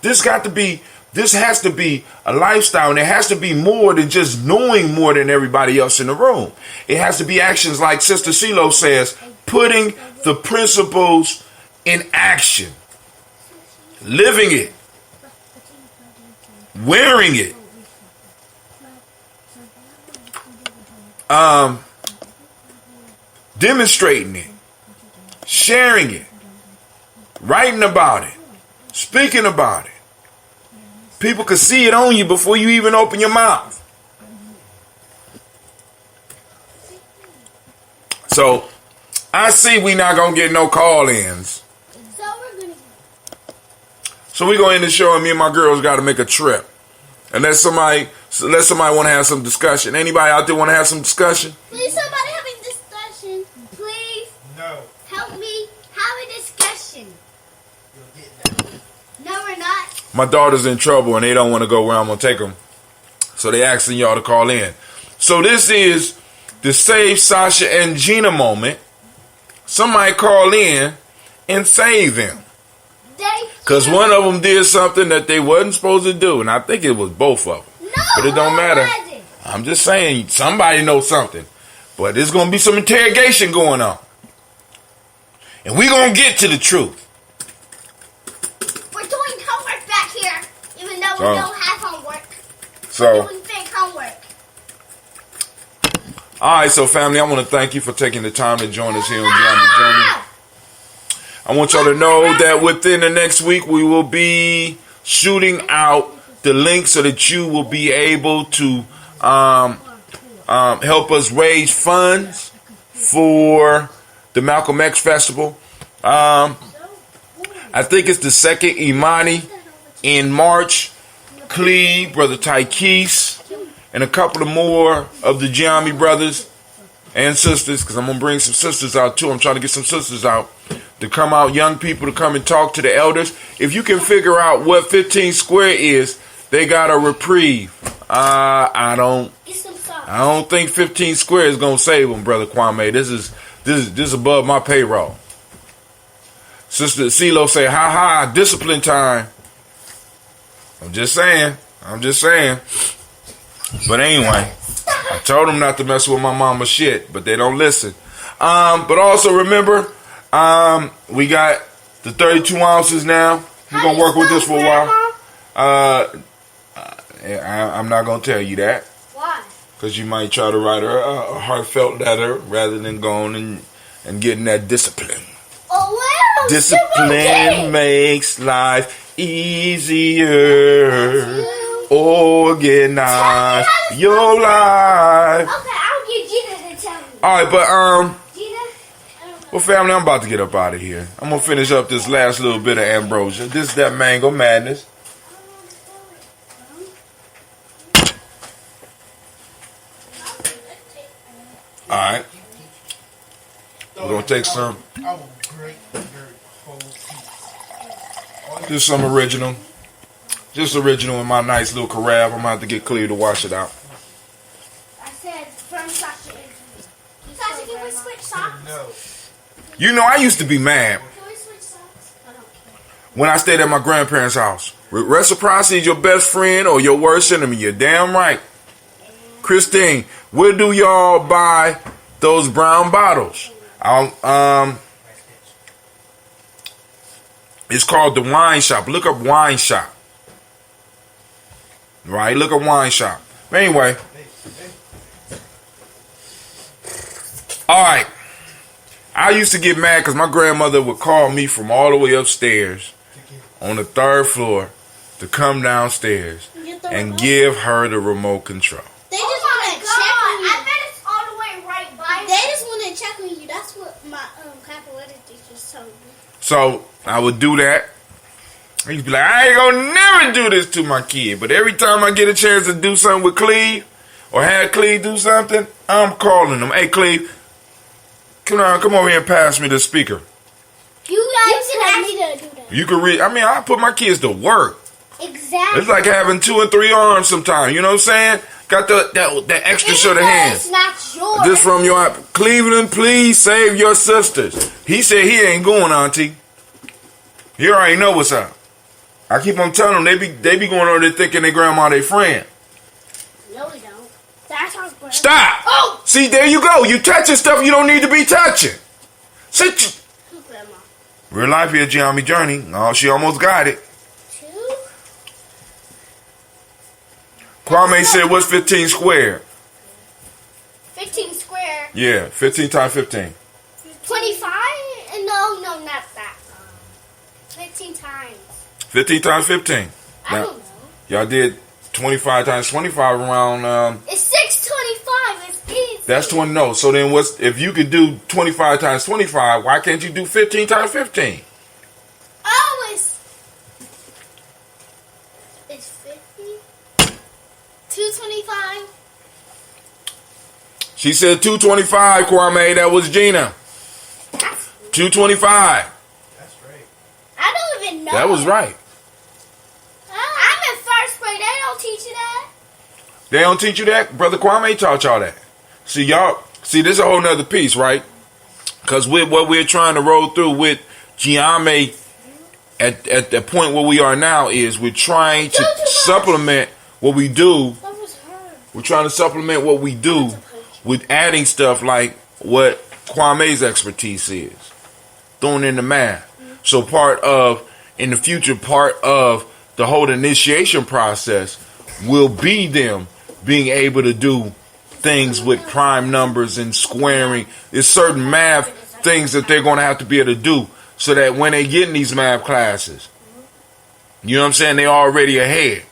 This has to be a lifestyle, and it has to be more than just knowing more than everybody else in the room. It has to be actions, like Sister CeeLo says, putting the principles in action, living it, wearing it, demonstrating it, sharing it, writing about it, speaking about it. People can see it on you before you even open your mouth. So, I see we not going to get no call-ins. So we go in the show, and me and my girls got to make a trip. Unless somebody want to have some discussion. Anybody out there want to have some discussion? Please, somebody have a discussion. Please. No. Help me have a discussion. No, we're not. My daughter's in trouble, and they don't want to go where I'm going to take them. So they asking y'all to call in. So this is the Save Sasha and Gina moment. Somebody call in and save them. Because one of them did something that they wasn't supposed to do. And I think it was both of them. No, but it don't matter. I'm just saying, somebody knows something. But there's going to be some interrogation going on. And we're going to get to the truth. We're doing homework back here, even though we don't have homework. So, doing fake homework. all right, so family, I want to thank you for taking the time to join us here on Gye-Nyame Journey. I want y'all to know that within the next week, we will be shooting out the link so that you will be able to help us raise funds for the Malcolm X Festival. I think it's the second Imani in March. Cleve, Brother Tykees, and a couple of more of the Gye-Nyame brothers and sisters, because I'm going to bring some sisters out too. I'm trying to get some sisters out to come out, young people to come and talk to the elders. If you can figure out what 15 square is, they got a reprieve. I don't think 15 square is going to save them, Brother Kwame. This is above my payroll. Sister CeeLo say, ha ha, discipline time. I'm just saying. But anyway, I told them not to mess with my mama's shit, but they don't listen. But also remember, we got the 32 ounces now. We're going to work with this for a while. I'm not going to tell you that. Why? Because you might try to write her a heartfelt letter rather than going and getting that discipline. Oh, well. Discipline makes life easier. Organize your life. Okay, I'll get Gina to tell me. Alright, but Gina? well, family, I'm about to get up out of here. I'm gonna finish up this last little bit of ambrosia. This is that mango madness. Alright. We're gonna take some. Just some original. Just original in my nice little carafe. I'm gonna have to get Cleve to wash it out. I said from Sasha. Sasha, can we switch socks? No. You know, I used to be mad Can we switch socks? I don't care. when I stayed at my grandparents' house. Reciprocity is your best friend or your worst enemy. You're damn right. Christine, where do y'all buy those brown bottles? It's called the Wine Shop. Look up Wine Shop. Right? Look up Wine Shop. But anyway. Alright. I used to get mad because my grandmother would call me from all the way upstairs on the 3rd floor to come downstairs and give her the remote control. They just want to check on you. I bet it's all the way right by. They just want to check on you. That's what my capoeira teacher told me. So I would do that. He'd be like, I ain't gonna never do this to my kid. But every time I get a chance to do something with Cleve or have Cleve do something, I'm calling him. Hey, Cleve, come over here and pass me the speaker. You guys can ask me to do that. You can read. I mean, I put my kids to work. Exactly. It's like having 2 and 3 arms sometimes. You know what I'm saying? Got that extra set of hands. It's not yours. This from your Cleveland, please save your sisters. He said he ain't going, Auntie. You already know what's up. I keep on telling them they be going over there thinking their grandma their friend. No, we don't. That's our brother. Stop! Oh! See, there you go. You touching stuff you don't need to be touching. Sit. Who, grandma? Real life here, Gye-Nyame Journey. Oh, she almost got it. 2? Kwame said, what's 15 square? 15 square. Yeah, 15 times 15. 25? No, not that. 15 times. 15 times 15. I don't know. Y'all did 25 times 25 around. It's 625. It's easy. That's 20. No, so then what's if you could do 25 times 25? Why can't you do 15 times 15? Oh, it's 50. 225. She said 225, Kwame. That was Gina. 225. That's right. I don't even know. That was right. I'm in 1st grade. They don't teach you that. They don't teach you that? Brother Kwame taught y'all that. See, this is a whole nother piece, right? Because with what we're trying to roll through with Gye-Nyame at the point where we are now is we're trying to supplement what we do. That was her. We're trying to supplement what we do with adding stuff like what Kwame's expertise is. Throwing in the math. So in the future, part of the whole initiation process will be them being able to do things with prime numbers and squaring. There's certain math things that they're going to have to be able to do so that when they get in these math classes, you know what I'm saying, they're already ahead.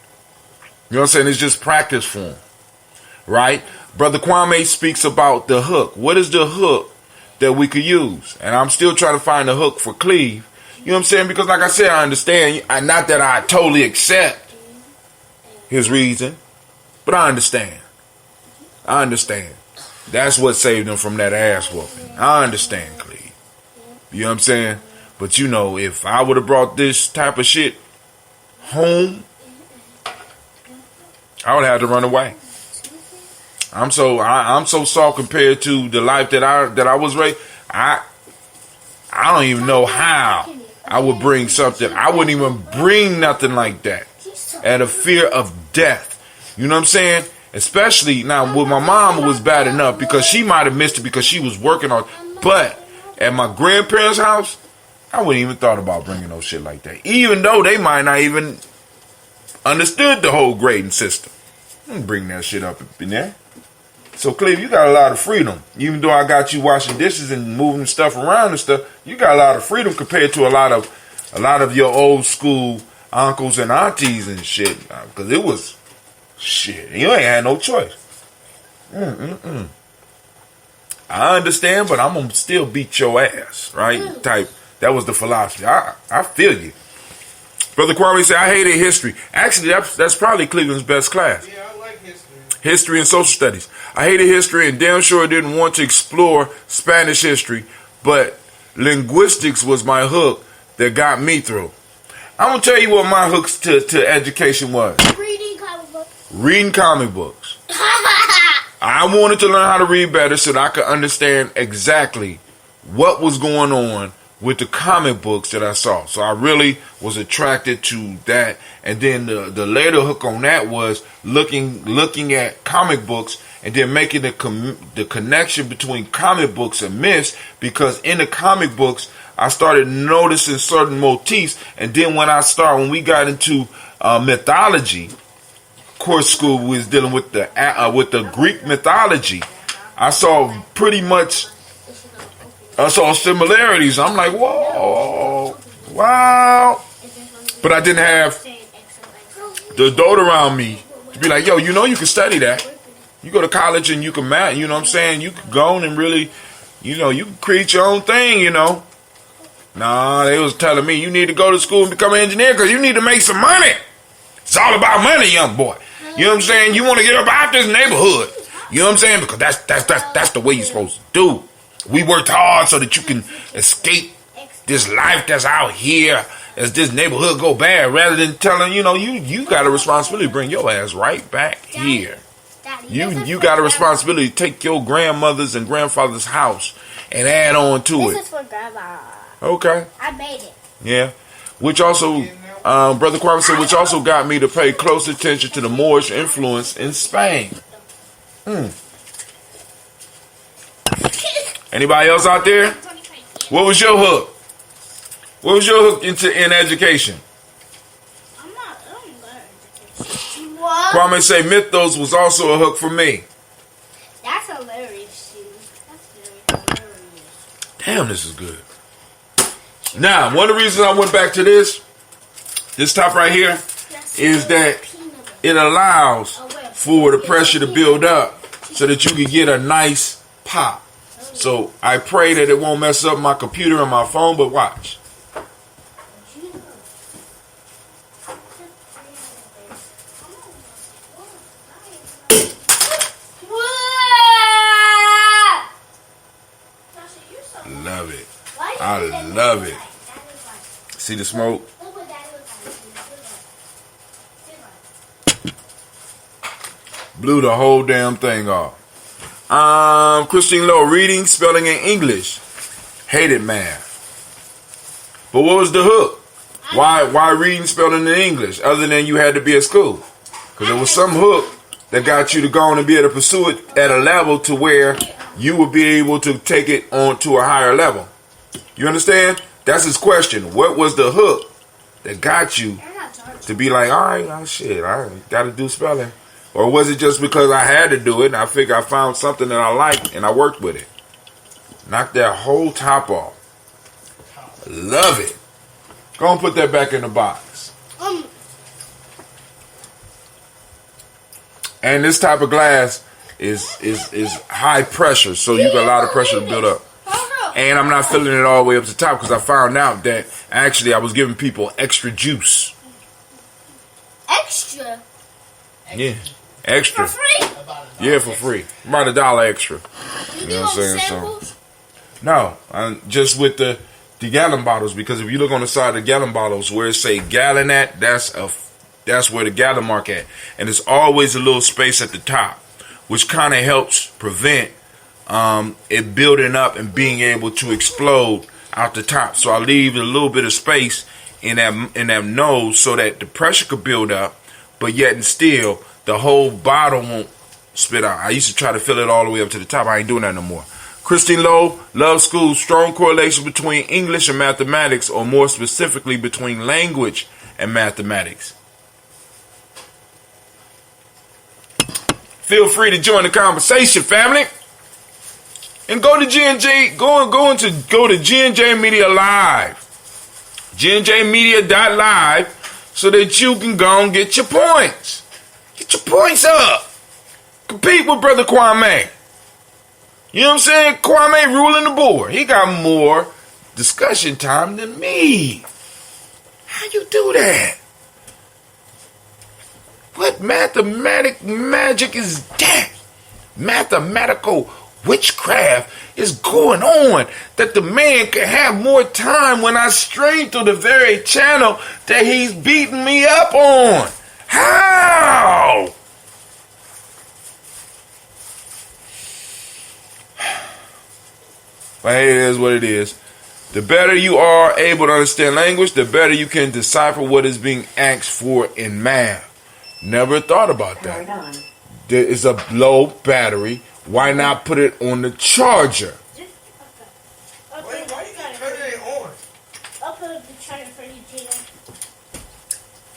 You know what I'm saying? It's just practice for them, right? Brother Kwame speaks about the hook. What is the hook that we could use? And I'm still trying to find the hook for Cleve. You know what I'm saying? Because like I said, I understand. Not that I totally accept his reason, but I understand. I understand. That's what saved him from that ass whooping. I understand, Cleve. You know what I'm saying? But you know, if I would have brought this type of shit home, I would have had to run away. I'm so soft compared to the life that I was raised. I don't even know how I would bring something. I wouldn't even bring nothing like that out of fear of death. You know what I'm saying? Especially now with my mom, it was bad enough because she might have missed it because she was working on. But at my grandparents' house, I wouldn't even thought about bringing no shit like that. Even though they might not even understood the whole grading system. I didn't bring that shit up in there. So, Cleve, you got a lot of freedom. Even though I got you washing dishes and moving stuff around and stuff, you got a lot of freedom compared to a lot of your old school uncles and aunties and shit. Because it was shit. You ain't had no choice. I understand, but I'm going to still beat your ass, right? Type. That was the philosophy. I feel you. Brother Kwame said, I hated history. Actually, that's probably Cleveland's best class. Yeah, I like history. History and social studies. I hated history and damn sure didn't want to explore Spanish history, but linguistics was my hook that got me through. I'm going to tell you what my hooks to education was. Reading comic books. Reading comic books. I wanted to learn how to read better so that I could understand exactly what was going on with the comic books that I saw. So I really was attracted to that. And then the later hook on that was looking at comic books and then making the connection between comic books and myths, because in the comic books I started noticing certain motifs. And then when we got into mythology, course school was dealing with the Greek mythology, I saw similarities. I'm like, whoa, wow. But I didn't have the adult around me to be like, yo, you know you can study that. You go to college and you can math, you know what I'm saying? You can go on and really, you know, you can create your own thing, you know. Nah, they was telling me you need to go to school and become an engineer because you need to make some money. It's all about money, young boy. You know what I'm saying? You want to get up out this neighborhood. You know what I'm saying? Because that's the way you're supposed to do. We worked hard so that you can escape this life that's out here as this neighborhood go bad, rather than telling, you know, you got a responsibility to bring your ass right back here. You got a responsibility to take your grandmother's and grandfather's house and add on to it. This is for Grandma. Okay. I made it. Yeah. Which also, Brother Kwame said, which also got me to pay close attention to the Moorish influence in Spain. Anybody else out there? What was your hook? What was your hook in education? I'm not education. What? Kwame say mythos was also a hook for me. That's hilarious, dude. That's very hilarious. Damn, this is good. Now, one of the reasons I went back to this top right here, is that it allows for the pressure to build up so that you can get a nice pop. So I pray that it won't mess up my computer and my phone, but watch. Love it. I love it. See the smoke? Blew the whole damn thing off. Christine Lowe, reading, spelling, and English. Hated math. But what was the hook? Why reading, spelling, and English? Other than you had to be at school. Because there was some hook that got you to go on and be able to pursue it at a level to where you would be able to take it on to a higher level. You understand? That's his question. What was the hook that got you to be like, all right, oh shit, I got to do spelling? Or was it just because I had to do it and I figured I found something that I liked and I worked with it? Knock that whole top off. Love it. Go and put that back in the box. And this type of glass is high pressure, so you got a lot of pressure to build up. And I'm not filling it all the way up to the top because I found out that actually I was giving people extra juice. Extra? Yeah, extra. For free? Yeah, for free. About $1 extra. You know what I'm saying? So, no, just with the gallon bottles, because if you look on the side of the gallon bottles where it say gallon at, that's where the gallon mark at. And there's always a little space at the top, which kind of helps prevent it building up and being able to explode out the top. So I leave a little bit of space in that nose so that the pressure could build up, but yet and still the whole bottle won't spit out. I used to try to fill it all the way up to the top. I ain't doing that no more. Christine Lowe, love school, strong correlation between English and mathematics, or more specifically between language and mathematics. Feel free to join the conversation, family. And go to G&J, go to G&J Media Live. GNJmedia.live so that you can go and get your points. Get your points up. Compete with Brother Kwame. You know what I'm saying? Kwame ruling the board. He got more discussion time than me. How you do that? What mathematic magic is that? Mathematical witchcraft is going on that the man can have more time when I stream through the very channel that he's beating me up on? How? But hey, it is what it is. The better you are able to understand language, the better you can decipher what is being asked for in math. Never thought about that. There is a low battery. Why not put it on the charger? Wait, why you gotta turn it on? I'll put up the charger for you, Gina.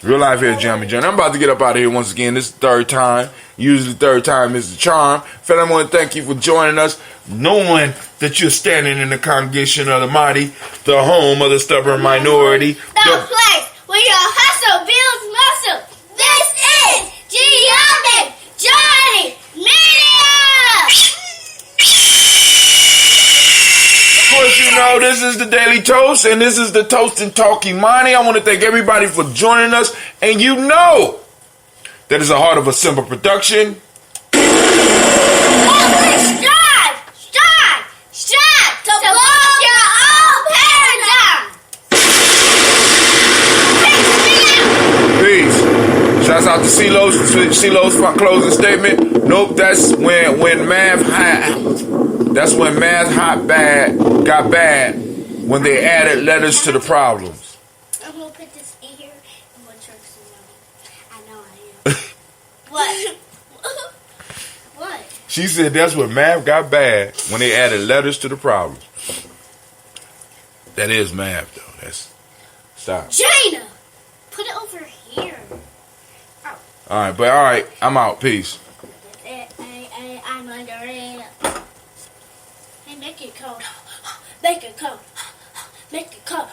Real life here, Gye-Nyame. I'm about to get up out of here once again. This is the third time. Usually the third time is the charm. Fellas, I want to thank you for joining us, knowing that you're standing in the congregation of the mighty, the home of the stubborn minority. The place where your hustle builds muscle. This is Gye-Nyame Johnny Media. Of course, you know this is the Daily Toast, and this is the Toast&Talk Imani. I want to thank everybody for joining us, and you know that is a Heart of a Simple production. Strive to blow your own paradigm. Peace. Shouts out to CeeLo's closing statement. Nope, that's when math got bad when they added letters to the problems. I'm gonna put this in here and we'll try I know I am. What? What? She said that's when math got bad when they added letters to the problems. That is math, though. That's stop. Jana, put it over here. Oh. All right, I'm out. Peace. I'm under it. Hey, make it cold. Make it cold. Make it cold.